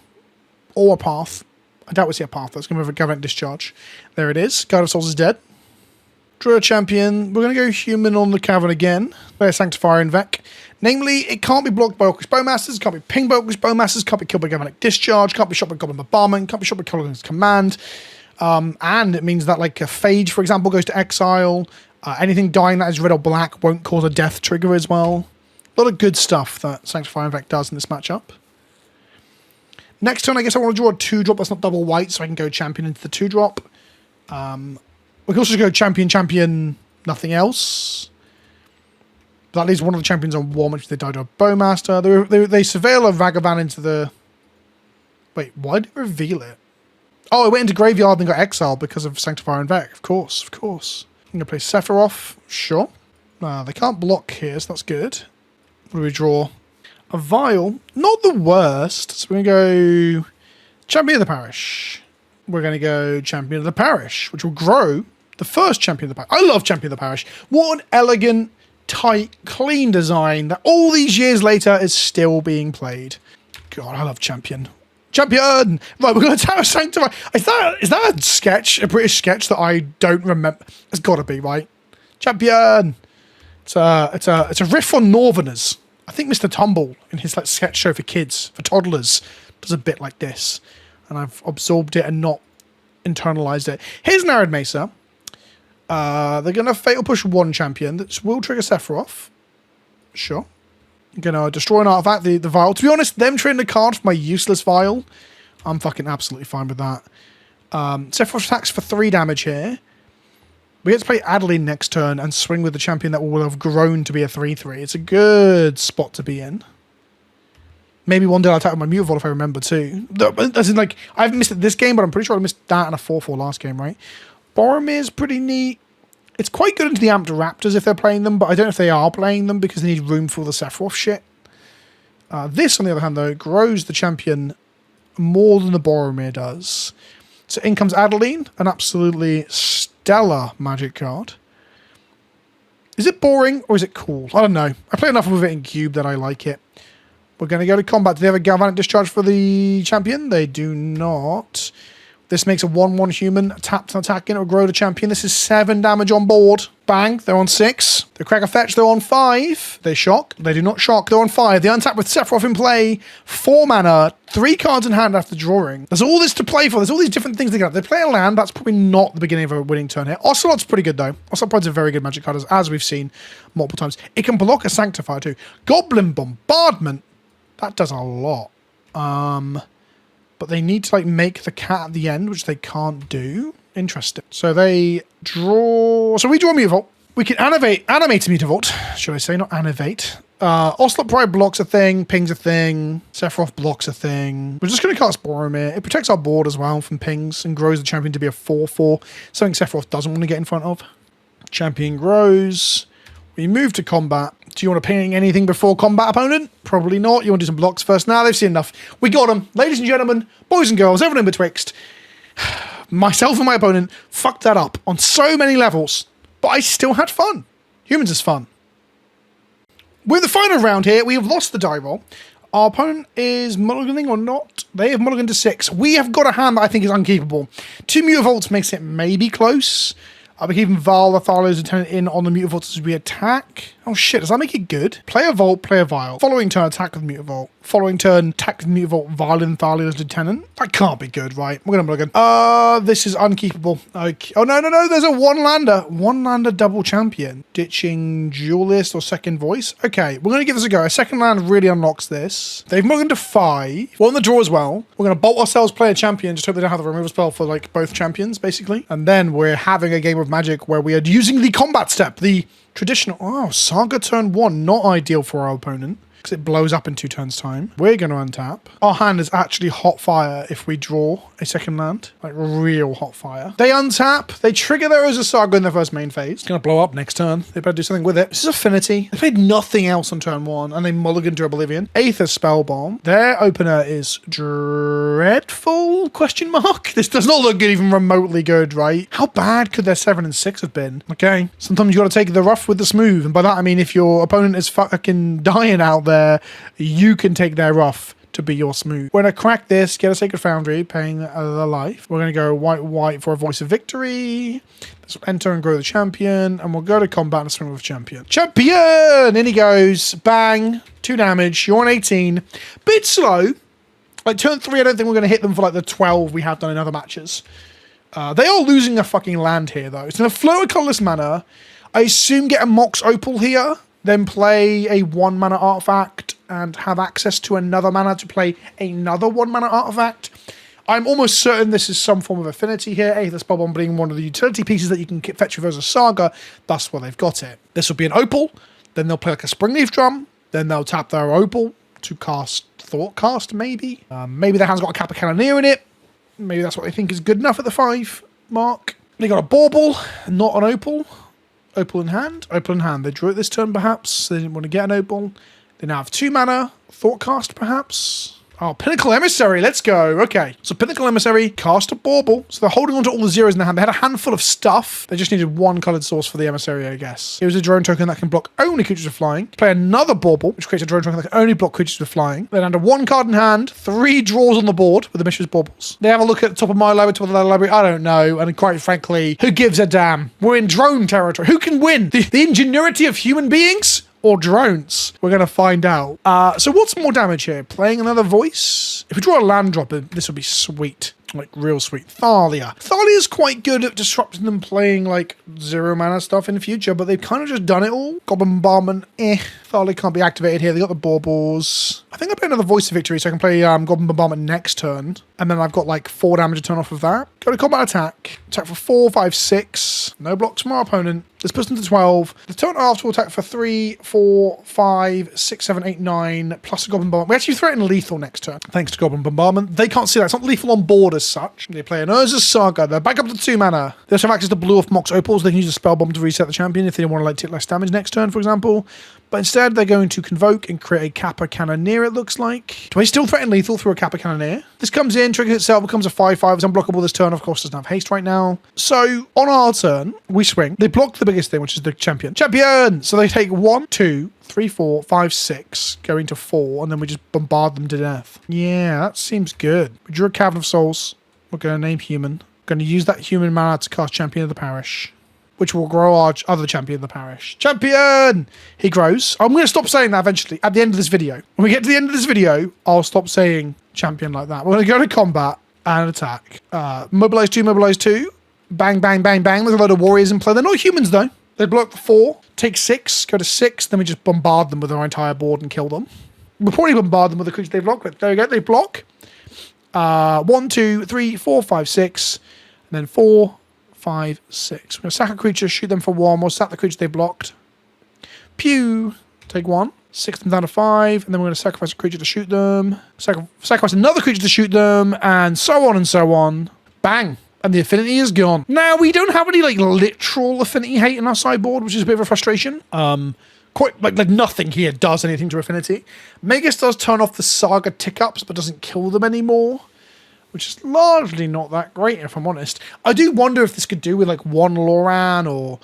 Or a Path. I doubt we see a Path. That's going to be a Galvanic Discharge. There it is. Guard of Souls is dead. Draw a champion. We're going to go human on the Cavern again. Play a Sanctifier in Vec. Namely, it can't be blocked by Orcish Bowmasters, can't be pinged by Orcish Bowmasters, can't be killed by Galvanic Discharge, can't be shot by Goblin Bombardment, can't be shot by Colligan's Command. And it means that like a Phage, for example, goes to exile. Anything dying that is red or black won't cause a death trigger as well. A lot of good stuff that Sanctifier in Vec does in this matchup. Next turn, I guess I want to draw a 2-drop that's not double white, so I can go champion into the 2-drop. We can also go champion, nothing else. But that leaves one of the champions on 1, which they die to a Bowmaster. They surveil a Ragavan into the... Wait, why did it reveal it? Oh, it went into Graveyard and got exiled because of Sanctifier and Vec. Of course. I'm going to play Sephiroth. Sure. They can't block here, so that's good. What do we draw? A Vial. Not the worst. So we're going to go Champion of the Parish. We're going to go Champion of the Parish, which will grow the first Champion of the Parish. I love Champion of the Parish. What an elegant, tight, clean design that all these years later is still being played. God, I love Champion. Champion! Right, we're going to tap a Sanctifier. Is that a sketch, a British sketch that I don't remember? It's got to be, right? Champion! It's a riff on Northerners. I think Mr. Tumble, in his like sketch show for kids, for toddlers, does a bit like this. And I've absorbed it and not internalized it. Here's an Arid Mesa. They're going to Fatal Push 1 champion. That will trigger Sephiroth. Sure. Going to destroy an artifact, the Vial. To be honest, them trading a card for my useless Vial, I'm fucking absolutely fine with that. Sephiroth attacks for 3 damage here. We get to play Adeline next turn and swing with the champion that will have grown to be a 3/3. It's a good spot to be in. Maybe one day I'll attack with my Mutavault if I remember too. As in, like, I haven't missed it this game, but I'm pretty sure I missed that and a 4/4 last game, right? Boromir's pretty neat. It's quite good into the Amped Raptors if they're playing them, but I don't know if they are playing them because they need room for the Sephiroth shit. This, on the other hand, though, grows the champion more than the Boromir does. So in comes Adeline, an absolutely stellar magic card. Is it boring or is it cool? I don't know. I play enough with it in Cube that I like it. We're going to go to combat. Do they have a Galvanic Discharge for the champion? They do not. This makes a 1/1 human. Tap to attack. It'll grow the champion. This is 7 damage on board. Bang. They're on 6. They crack a fetch. They're on 5. They shock. They do not shock. They're on 5. They untap with Sephiroth in play. 4 mana. 3 cards in hand after drawing. There's all this to play for. There's all these different things they get. They play a land. That's probably not the beginning of a winning turn here. Ocelot's pretty good, though. Ocelot's a very good magic card, as we've seen multiple times. It can block a Sanctifier, too. Goblin Bombardment. That does a lot. But they need to like make the cat at the end, which they can't do. Interesting. So they draw... So we draw a Mutavault. We can animate a Mutavault, should I say, not animate. Ocelot Pride blocks a thing, pings a thing. Sephiroth blocks a thing. We're just going to cast Boromir. It protects our board as well from pings and grows the champion to be a 4/4. Something Sephiroth doesn't want to get in front of. Champion grows. We move to combat. Do you want to ping anything before combat, opponent? Probably not. You want to do some blocks first? Nah, they've seen enough. We got them. Ladies and gentlemen, boys and girls, everyone in betwixt. Myself and my opponent fucked that up on so many levels, but I still had fun. Humans is fun. With the final round here, we have lost the die roll. Our opponent is mulliganing or not. They have mulliganed to 6. We have got a hand that I think is unkeepable. 2 Mutavolts makes it maybe close. I'll be keeping Val, the Thalia's Lieutenant, in on the Mutavolts as we attack. Oh shit, does that make it good? Play a Volt, play a Vial. Following turn, attack with Mutavolt. Following turn, attack with Mutavolt, Vial in Thalia's Lieutenant. That can't be good, right? We're gonna mulligan. This is unkeepable. Okay. Oh no, there's a 1-lander. 1-lander double champion. Ditching Duelist or Second Voice. Okay, we're gonna give this a go. A second land really unlocks this. They've mulliganed to 5. We're on the draw as well. We're gonna bolt ourselves, play a champion, just hope they don't have the removal spell for like both champions, basically. And then we're having a game of Magic where we are using the combat step, the traditional. Oh, Saga turn 1, not ideal for our opponent because it blows up in 2 turns time. We're going to untap. Our hand is actually hot fire if we draw a second land, like real hot fire. They untap. They trigger their Urza Saga in their first main phase. It's going to blow up next turn. They better do something with it. This is Affinity. They played nothing else on turn 1 and they mulligan to Oblivion. Aether Spellbomb. Their opener is dreadful? Question mark. This does not look good, even remotely good, right? How bad could their 7 and 6 have been? Okay. Sometimes you got to take the rough with the smooth. And by that, I mean, if your opponent is fucking dying out there, you can take their rough to be your smooth. We're going to crack this, get a Sacred Foundry, paying the life. We're going to go white for a Voice of Victory. This will enter and grow the champion, and we'll go to combat and swing with champion. Champion! In he goes. Bang. 2 damage. You're on 18. Bit slow. Like turn 3, I don't think we're going to hit them for like the 12 we have done in other matches. They are losing a fucking land here, though. It's in a flow of colorless mana. I assume get a Mox Opal here, then play a 1-mana artifact and have access to another mana to play another 1-mana artifact. I'm almost certain this is some form of affinity here. Aether Spellbomb being one of the utility pieces that you can fetch with Urza Saga. That's where they've got it. This will be an Opal. Then they'll play like a Springleaf Drum. Then they'll tap their Opal to cast Thoughtcast, maybe. Maybe their hand's got a Kappa Cannoneer in it. Maybe that's what they think is good enough at the 5 mark. They got a Bauble, not an Opal. Opal in hand. Opal in hand. They drew it this turn, perhaps. They didn't want to get an Opal. They now have 2 mana. Thoughtcast, perhaps. Oh, Pinnacle Emissary, let's go. Okay, so Pinnacle Emissary, cast a Bauble. So they're holding on to all the zeros in their hand. They had a handful of stuff. They just needed 1 colored source for the Emissary, I guess. Here's a drone token that can block only creatures with flying. Play another Bauble, which creates a drone token that can only block creatures with flying. Then under 1 card in hand, 3 draws on the board with the Mishra's Baubles. They have a look at the top of my library, top of their library. I don't know. And quite frankly, who gives a damn? We're in drone territory. Who can win? The ingenuity of human beings? Or drones? We're going to find out. So what's more damage here? Playing another voice? If we draw a land drop, this would be sweet. Like, real sweet. Thalia. Thalia's quite good at disrupting them playing, like, 0 mana stuff in the future, but they've kind of just done it all. Goblin Bombardment, Thalia can't be activated here. They got the Baubles. I think I play another Voice of Victory, so I can play Goblin Bombardment next turn. And then I've got, like, 4 damage to turn off of that. Go to combat attack. Attack for 4, 5, 6. No blocks from our opponent. This puts them to 12. The turn after will attack for 3, 4, 5, 6, 7, 8, 9, plus a Goblin Bombardment. We actually threaten lethal next turn, thanks to Goblin Bombardment. They can't see that. It's not lethal on board as such. They play an Urza Saga. They're back up to 2 mana. They also have access to blue off Mox Opals. They can use a Spell Bomb to reset the champion if they want to like take less damage next turn, for example. But instead, they're going to Convoke and create a Kappa Cannoneer, it looks like. Do I still threaten lethal through a Kappa Cannoneer? This comes in, triggers itself, becomes a 5/5. It's unblockable this turn, of course, doesn't have haste right now. So, on our turn, we swing. They block the biggest thing, which is the champion. Champion! So they take 1, 2, 3, 4, 5, 6, going to 4, and then we just bombard them to death. Yeah, that seems good. We drew a Cavern of Souls. We're going to name human. We're going to use that human mana to cast Champion of the Parish, which will grow our other champion of the parish. Champion! He grows. I'm going to stop saying that eventually at the end of this video. When we get to the end of this video, I'll stop saying champion like that. We're going to go to combat and attack. Mobilize 2, mobilize 2. Bang, bang, bang, bang. There's a load of warriors in play. They're not humans, though. They block 4, take 6, go to 6. Then we just bombard them with our entire board and kill them. We'll probably bombard them with the creature they block with. There we go. They block. 1, 2, 3, 4, 5, 6. And then 4, 5, 6. We're going to sack a creature, shoot them for 1. We'll sack the creature they blocked. Pew! Take 1. 6 them down to 5. And then we're going to sacrifice a creature to shoot them. Sacrifice another creature to shoot them. And so on and so on. Bang! And the affinity is gone. Now, we don't have any, like, literal affinity hate in our sideboard, which is a bit of a frustration. Quite, like nothing here does anything to affinity. Magus does turn off the Saga tick-ups, but doesn't kill them anymore. which is largely not that great, if I'm honest. I do wonder if this could do with like one Loran or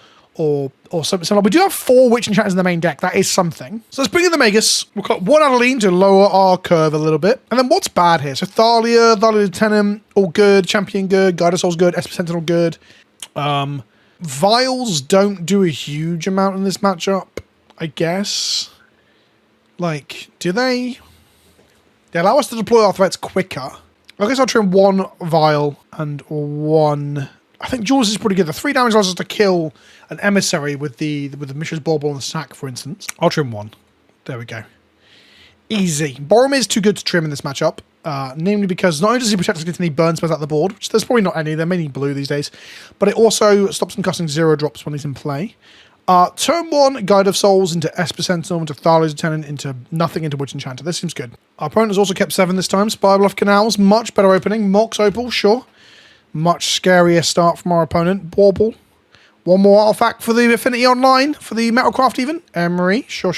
something similar. We do have 4 Witch Enchanters in the main deck. That is something. So let's bring in the Magus. We've got 1 Adeline to lower our curve a little bit. And then what's bad here? So Thalia Lieutenant, all good. Champion good. Guide of Souls good. Esper Sentinel good. Vials don't do a huge amount in this matchup, I guess. Like, do they? They allow us to deploy our threats quicker. I guess I'll trim 1 Vial and 1... I think Jaws is pretty good. The 3 damage allows us to kill an emissary with the Mishra's Bauble on the sack, for instance. I'll trim 1. There we go. Easy. Boromir is too good to trim in this matchup. Namely because not only does he protect us against any burn spells out the board, which there's probably not any, they're mainly blue these days, but it also stops him casting 0 drops when he's in play. Turn 1, Guide of Souls into Esper Sentinel, into Thalia's Lieutenant, into nothing, into Witch Enchanter. This seems good. Our opponent has also kept 7 this time. Spirebluff Canals, much better opening. Mox Opal, sure. Much scarier start from our opponent. Bauble. 1 more artifact for the Affinity Online, for the Metalcraft even. Emery, sure.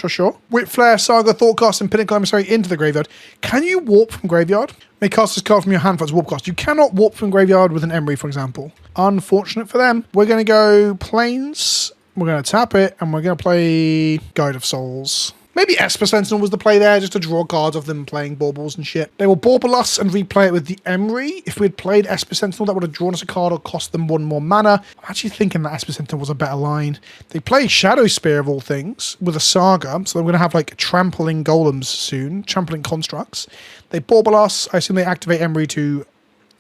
Whip Flare, Saga, Thoughtcast, and Pinnacle Emissary into the graveyard. Can you warp from graveyard? May cast this card from your hand for its warp cost. You cannot warp from graveyard with an Emery, for example. Unfortunate for them. We're going to go Plains. We're going to tap it, and we're going to play Guide of Souls. Maybe Esper Sentinel was the play there, just to draw cards of them playing baubles and shit. They will bauble us and replay it with the Emery. If we had played Esper Sentinel, that would have drawn us a card or cost them 1 more mana. I'm actually thinking that Esper Sentinel was a better line. They play Shadow Spear, of all things, with a Saga, so they're going to have, like, trampling golems soon, trampling constructs. They bauble us. I assume they activate Emery to...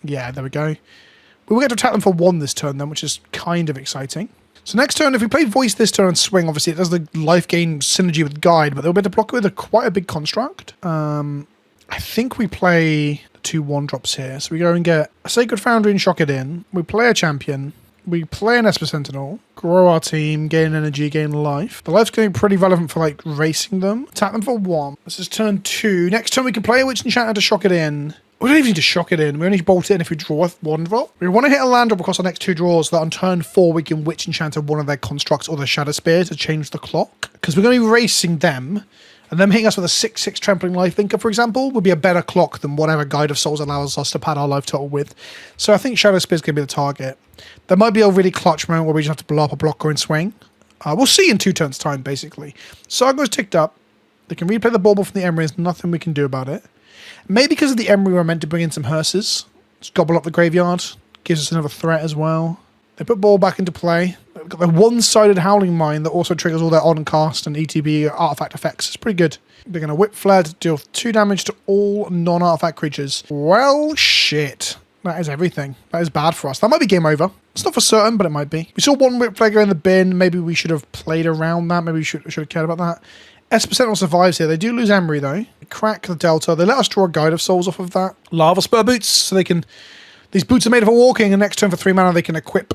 Yeah, there we go. We will get to attack them for 1 this turn, then, which is kind of exciting. So next turn, if we play Voice this turn and Swing, obviously it does the life gain synergy with Guide, but they'll be able to block it with quite a big construct. I think we play the 2 1-drops here. So we go and get a Sacred Foundry and shock it in. We play a Champion. We play an Esper Sentinel. Grow our team, gain energy, gain life. The life's going to be pretty relevant for like racing them. Attack them for 1. This is turn 2. Next turn we can play a Witch Enchanter to shock it in. We don't even need to shock it in. We only bolt it in if we draw 1 drop. We want to hit a land drop across our next 2 draws so that on turn 4 we can Witch Enchanter one of their constructs or their Shadow Spear to change the clock. Because we're going to be racing them, and them hitting us with a 6/6 Trampling Lifelinker, for example, would be a better clock than whatever Guide of Souls allows us to pad our life total with. So I think Shadow Spear is going to be the target. There might be a really clutch moment where we just have to blow up a blocker and swing. We'll see in 2 turns' time, basically. Sargo's ticked up. They can replay the bauble from the Emery. There's nothing we can do about it. Maybe because of the Emery, we're meant to bring in some hearses. Just gobble up the graveyard. Gives us another threat as well. They put ball back into play. They've got their 1-sided Howling Mine that also triggers all their on-cast and ETB artifact effects. It's pretty good. They're going to Whip Flare to deal 2 damage to all non-artifact creatures. Well, shit. That is everything. That is bad for us. That might be game over. It's not for certain, but it might be. We saw 1 Whip Flare go in the bin. Maybe we should have played around that. Maybe we should have cared about that. Esper Sentinel survives here. They do lose Emery, though. They crack the Delta. They let us draw a Guide of Souls off of that. Lava Spur Boots, so they can... These boots are made for walking, and next turn for 3 mana they can equip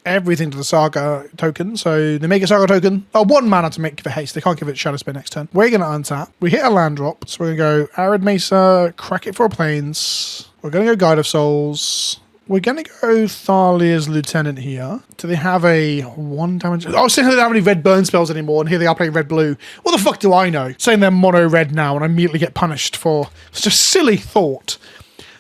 everything to the Saga token. So they make a Saga token. 1 mana to make for haste. They can't give it Shadow Spear next turn. We're going to untap. We hit a land drop, so we're going to go Arid Mesa, crack it for a Plains. We're going to go Guide of Souls. We're going to go Thalia's Lieutenant here. Do they have a 1 damage? I was saying they don't have any red burn spells anymore, and here they are playing red-blue. What the fuck do I know? Saying they're mono-red now, and I immediately get punished for such a silly thought.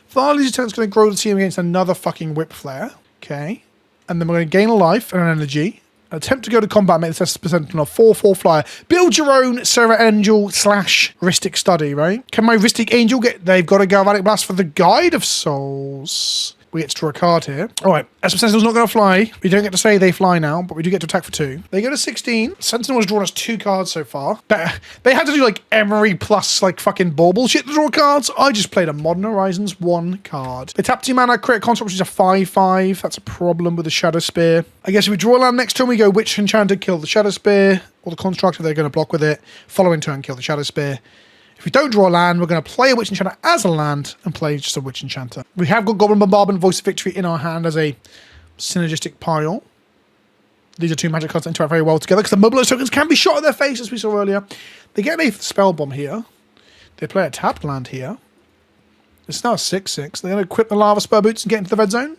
Thalia's Lieutenant's going to grow the team against another fucking Whip Flare. Okay. And then we're going to gain a life and an energy. Attempt to go to combat, make this percent on a 4/4 flyer. Build your own Serra Angel / Rhystic Study, right? Can my Rhystic Angel get... They've got a Galvanic Blast for the Guide of Souls. We get to draw a card here. All right, Esper Sentinel's not going to fly. We don't get to say they fly now, but we do get to attack for 2. They go to 16. Sentinel has drawn us 2 cards so far. They had to do like Emery plus like fucking bauble shit to draw cards. I just played a Modern Horizons 1 card. They tap 2 mana, create a construct, which is a 5/5. That's a problem with the Shadow Spear. I guess if we draw a land next turn, we go Witch Enchanter, kill the Shadow Spear, or the construct if they're going to block with it. Following turn, kill the Shadow Spear. If we don't draw a land, we're going to play a Witch Enchanter as a land and play just a Witch Enchanter. We have got Goblin Bombardment, Voice of Victory in our hand as a synergistic pile. These are 2 magic cards that interact very well together because the mobilized tokens can be shot at their face, as we saw earlier. They get an 8th Spell Bomb here. They play a tapped land here. It's now a 6/6. They're going to equip the Lava Spur Boots and get into the red zone.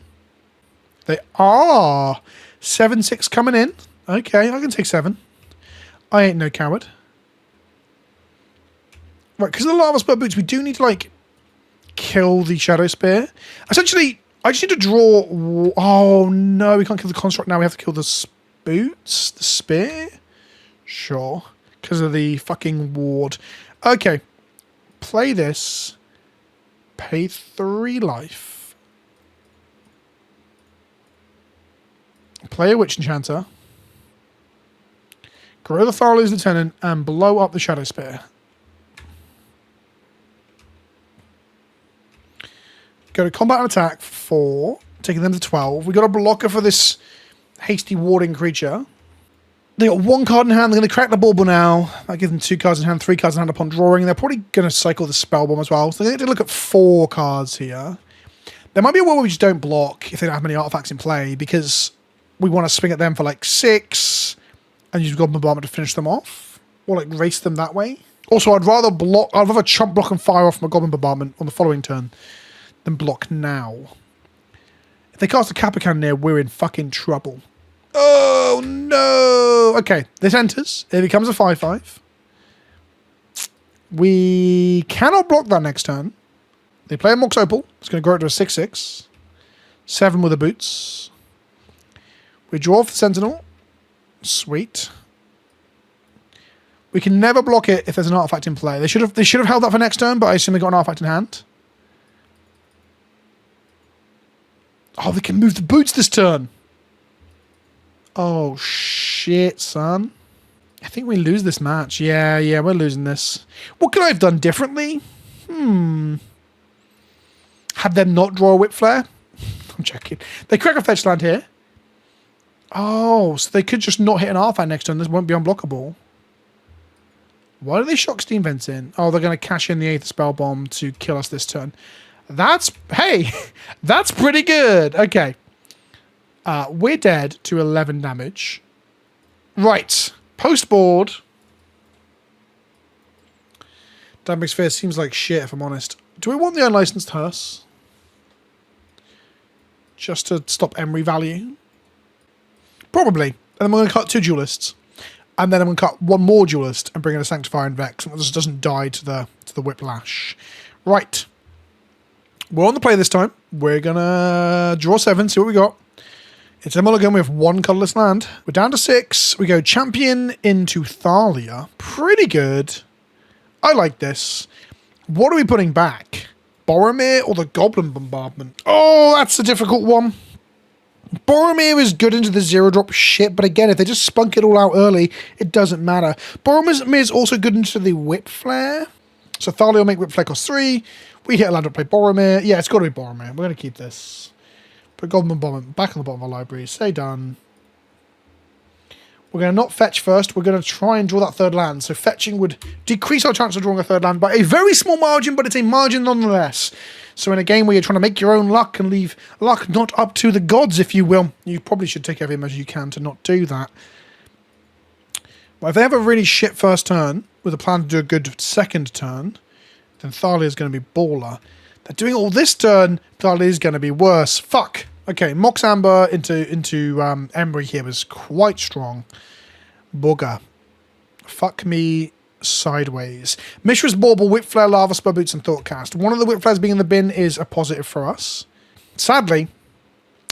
They are 7/6 coming in. Okay, I can take 7. I ain't no coward. Right, because of the Lava Spur Boots, we do need to, like, kill the Shadow Spear. Essentially, I just need to draw... Oh, no, we can't kill the Construct now. We have to kill the boots? The Spear? Sure. Because of the fucking ward. Okay. Play this. Pay 3 life. Play a Witch Enchanter. Grow the Thalia's Lieutenant and blow up the Shadow Spear. Go to combat and attack for 4, taking them to 12. We got a blocker for this hasty warding creature. They got 1 card in hand. They're going to crack the bauble now. That gives them 2 cards in hand, 3 cards in hand upon drawing. They're probably going to cycle the spell bomb as well. So they need to look at 4 cards here. There might be a world where we just don't block if they don't have many artifacts in play, because we want to swing at them for like 6 and use Goblin Bombardment to finish them off, or like race them that way. Also, I'd rather chump block and fire off my Goblin Bombardment on the following turn than block now. If they cast a Kappa Cannoneer, we're in fucking trouble. Oh no! Okay, this enters. It becomes a 5/5. We cannot block that next turn. They play a Mox Opal. It's going to grow it to a 6/6. 7 with the boots. We draw off the Sentinel. Sweet. We can never block it if there's an artifact in play. They should have held that for next turn, but I assume they got an artifact in hand. Oh, they can move the boots this turn. Oh, shit, son. I think we lose this match. Yeah, we're losing this. What could I have done differently? Had them not draw a Whip Flare? I'm checking. They crack a fetch land here. Oh, so they could just not hit an artifact next turn. This won't be unblockable. Why do they shock Steam Vents in? Oh, they're going to cash in the Aether Spell Bomb to kill us this turn. Hey, that's pretty good. Okay. We're dead to 11 damage. Right. Post-board. Damage Sphere seems like shit, if I'm honest. Do we want the Unlicensed Hearse? Just to stop Emery value? Probably. And then we're going to cut 2 Duelists. And then I'm going to cut 1 more Duelist and bring in a Sanctifier and Vex, so it just doesn't die to the Whiplash. Right. We're on the play this time. We're going to draw 7, see what we got. It's a mulligan with 1 colourless land. We're down to 6. We go Champion into Thalia. Pretty good. I like this. What are we putting back? Boromir or the Goblin Bombardment? Oh, that's a difficult one. Boromir is good into the 0-drop shit, but again, if they just spunk it all out early, it doesn't matter. Boromir is also good into the Whip Flare. So Thalia will make Whip Flare cost 3. We hit a land to play Boromir. Yeah, it's got to be Boromir. We're going to keep this. Put Goblin Bombardment back on the bottom of our library. Say done. We're going to not fetch first. We're going to try and draw that 3rd land. So fetching would decrease our chance of drawing a 3rd land by a very small margin, but it's a margin nonetheless. So in a game where you're trying to make your own luck and leave luck not up to the gods, if you will, you probably should take every measure you can to not do that. But if they have a really shit first turn with a plan to do a good second turn, then Thalia is going to be baller. They're doing all this turn, Thalia is going to be worse. Fuck. Okay, Mox Amber into Emery here was quite strong. Booger. Fuck me sideways. Mishra's Bauble, Whip Flare, Lava Spell Boots, and Thoughtcast. One of the Whip Flares being in the bin is a positive for us. Sadly,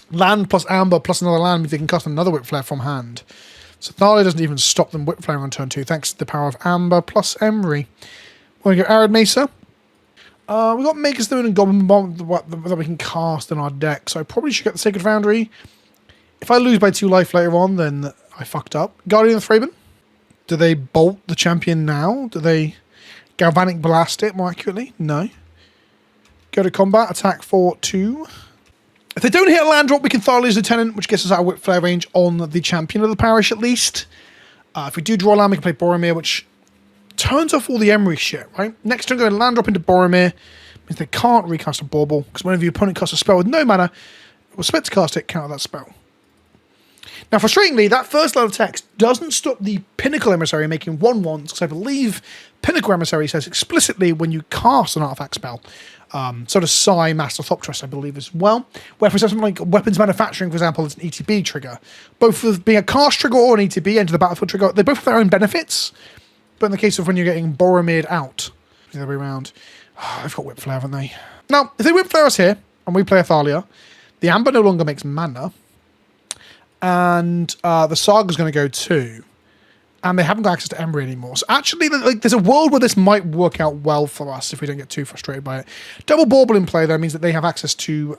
land plus Amber plus another land means they can cast another Whip Flare from hand. So Thalia doesn't even stop them Whip Flaring on turn 2, thanks to the power of Amber plus Emery. We're going to go Arid Mesa. We've got Maker's Stone and Goblin Bomb that we can cast in our deck, so I probably should get the Sacred Foundry. If I lose by 2 life later on, then I fucked up. Guardian of Thraben. Do they bolt the champion now? Do they Galvanic Blast it more accurately? No. Go to combat, attack for 2. If they don't hit a land drop, we can Thalia's Lieutenant, which gets us out of Whip Flare range on the champion of the parish at least. If we do draw a land, we can play Boromir, which turns off all the Emery shit, right? Next turn, go and land drop into Boromir. Means they can't recast a Bauble, because whenever your opponent casts a spell with no mana, it will split to cast it, counter that spell. Now, frustratingly, that first line of text doesn't stop the Pinnacle Emissary making 1/1s, because I believe Pinnacle Emissary says explicitly when you cast an artifact spell. So does Sai, Master Thoptress, I believe, as well. Where, for something like Weapons Manufacturing, for example, is an ETB trigger. Both with being a cast trigger or an ETB, enter the battlefield trigger, they both have their own benefits. But in the case of when you're getting Boromired out, the other way around, I've got Whip Flare, haven't they? Now, if they whip flare us here, and we play a Thalia, the Amber no longer makes mana, and the Saga's going to go too. And they haven't got access to Ember anymore. So actually, like, there's a world where this might work out well for us if we don't get too frustrated by it. Double Bauble in play, though, means that they have access to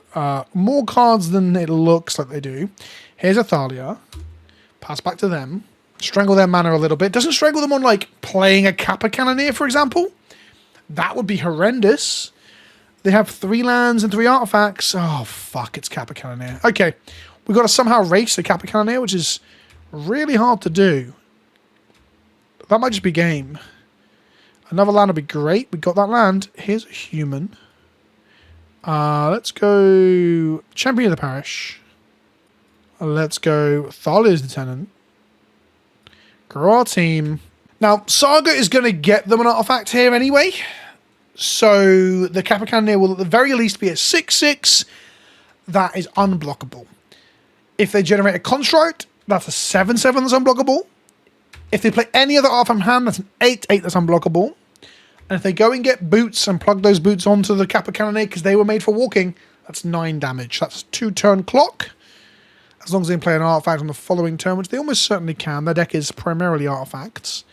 more cards than it looks like they do. Here's a Thalia. Pass back to them. Strangle their mana a little bit. Doesn't strangle them on, like, playing a Kappa Cannoneer, for example. That would be horrendous. They have 3 lands and 3 artifacts. Oh, fuck, it's Kappa Cannoneer. Okay, we've got to somehow race the Kappa Cannoneer, which is really hard to do. That might just be game. Another land would be great. We got that land. Here's a human. Let's go Champion of the Parish. Let's go Thalia's Lieutenant. Grow our team. Now, Saga is going to get them an artifact here anyway. So the Kappa Cannoneer will at the very least be a 6/6. That is unblockable. If they generate a Construct, that's a 7/7 that's unblockable. If they play any other artifact from hand, that's an 8/8 that's unblockable. And if they go and get boots and plug those boots onto the Kappa Cannoneer because they were made for walking, that's 9 damage. That's a 2-turn clock. As long as they play an artifact on the following turn, which they almost certainly can. Their deck is primarily artifacts.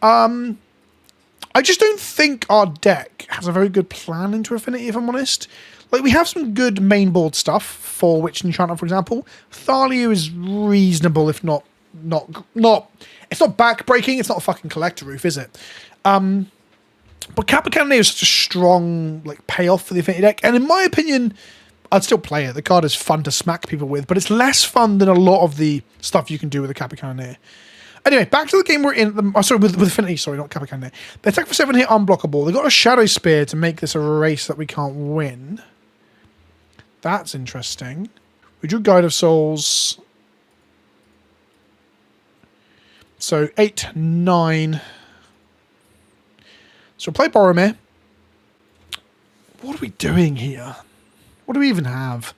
I just don't think our deck has a very good plan into Affinity, if I'm honest. Like, we have some good main board stuff for Witch Enchanter, for example. Thalia is reasonable, if not it's not back-breaking, it's not a fucking Collector Roof, is it? But Kappa Cannoneer is such a strong, like, payoff for the Affinity deck, and in my opinion, I'd still play it. The card is fun to smack people with, but it's less fun than a lot of the stuff you can do with the Kappa Cannoneer. Anyway, back to the game we're in. With Affinity, sorry, not Kappa Cannoneer. They attack for 7 here, unblockable. They've got a Shadow Spear to make this a race that we can't win. That's interesting. We drew Guide of Souls. So 8, 9. So we'll play Boromir. What are we doing here? What do we even have?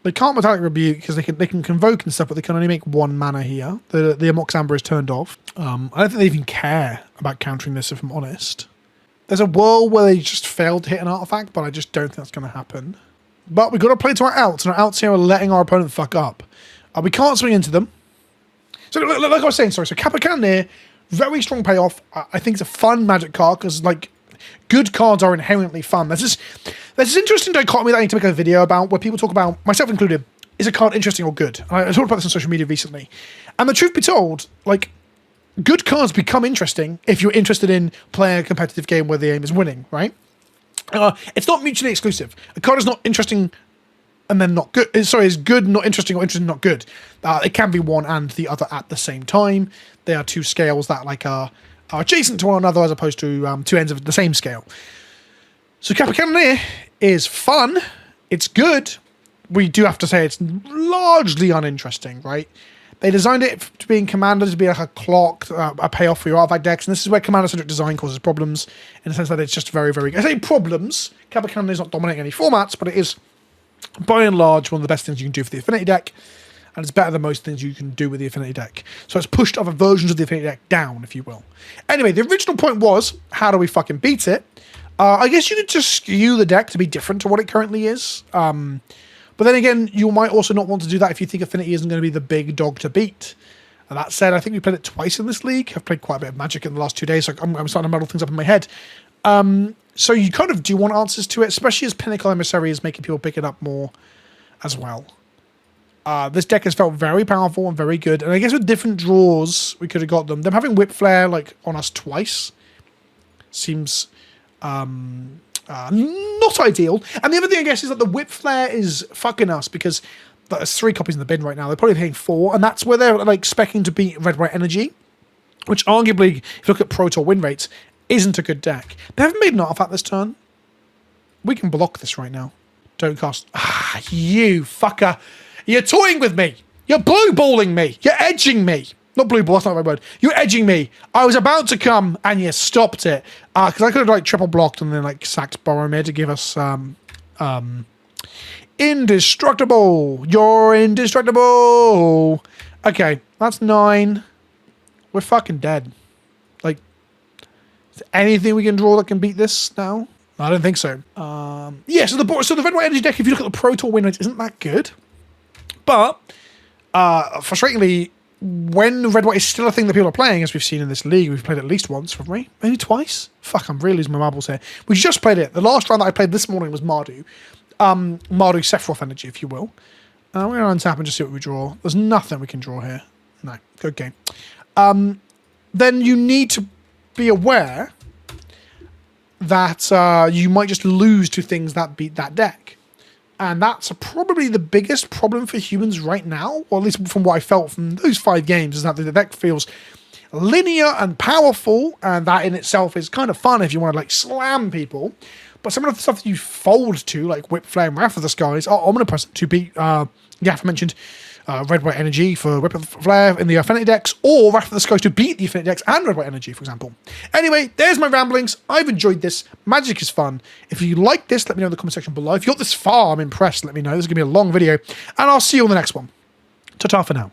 They can't Metallic Rebuke because they can convoke and stuff, but they can only make 1 mana here. The Amox Amber is turned off. I don't think they even care about countering this, if I'm honest. There's a world where they just failed to hit an artifact, but I just don't think that's going to happen. But we've got to play to our outs, and our outs here are letting our opponent fuck up. We can't swing into them. So, like I was saying, sorry, so Kappa Cannoneer, very strong payoff. I think it's a fun Magic card, because, like, good cards are inherently fun. There's this interesting dichotomy that I need to make a video about, where people talk about, myself included, is a card interesting or good? And I talked about this on social media recently. And the truth be told, like, good cards become interesting if you're interested in playing a competitive game where the aim is winning, right? It's not mutually exclusive. A card is not interesting and then not good. Sorry, is good not interesting or interesting not good. It can be one and the other at the same time. They are 2 scales that like are adjacent to one another as opposed to 2 ends of the same scale. So Kappa Cannoneer is fun. It's good. We do have to say it's largely uninteresting, right? They designed it to be in Commander to be like a clock, a payoff for your artifact decks, and this is where Commander-centric design causes problems, in the sense that it's just very, very... I say problems. Kappa Cannoneer is not dominating any formats, but it is, by and large, one of the best things you can do for the Affinity deck, and it's better than most things you can do with the Affinity deck. So it's pushed other versions of the Affinity deck down, if you will. Anyway, the original point was, how do we fucking beat it? I guess you could just skew the deck to be different to what it currently is. But then again, you might also not want to do that if you think Affinity isn't going to be the big dog to beat. And that said, I think we played it twice in this league. I've played quite a bit of Magic in the last 2 days, so I'm starting to muddle things up in my head. So you kind of do want answers to it, especially as Pinnacle Emissary is making people pick it up more as well. This deck has felt very powerful and very good. And I guess with different draws, we could have got them. Them having Whip Flare like on us twice seems... not ideal. And the other thing, I guess, is that the Whip Flare is fucking us because there's 3 copies in the bin right now. They're probably hitting 4, and that's where they're like specking to beat Red-White Energy, which arguably, if you look at Pro Tour win rates, isn't a good deck. They haven't made an artifact this turn. We can block this right now. Don't cast. Ah, you fucker. You're toying with me. You're blue balling me. You're edging me. Not blue ball, that's not the right word. You're edging me. I was about to come and you stopped it. Because I could have like triple blocked and then like sacked Boromir to give us indestructible. You're indestructible. Okay, that's 9. We're fucking dead. Like, is there anything we can draw that can beat this now? I don't think so. Yeah, so the red white energy deck, if you look at the Pro Tour win rate, isn't that good. But frustratingly, when red white is still a thing that people are playing, as we've seen in this league, we've played it at least once, haven't we? Maybe twice. Fuck, I'm really losing my marbles here. We just played it. The last round that I played this morning was Mardu. Mardu Sephiroth energy, if you will. We're going to untap and just see what we draw. There's nothing we can draw here. No, good game. Then you need to be aware that you might just lose to things that beat that deck. And that's probably the biggest problem for humans right now, or at least from what I felt from those 5 games, is that the deck feels linear and powerful, and that in itself is kind of fun if you want to like slam people. But some of the stuff that you fold to, like Whip Flare and Wrath of the Skies, are omnipresent to beat the aforementioned red-white energy for Whip Flare in the Affinity decks, or Wrath of the Skies to beat the Affinity decks and red-white energy, for example. Anyway, there's my ramblings. I've enjoyed this. Magic is fun. If you like this, let me know in the comment section below. If you got this far, I'm impressed. Let me know. This is going to be a long video, and I'll see you on the next one. Ta-ta for now.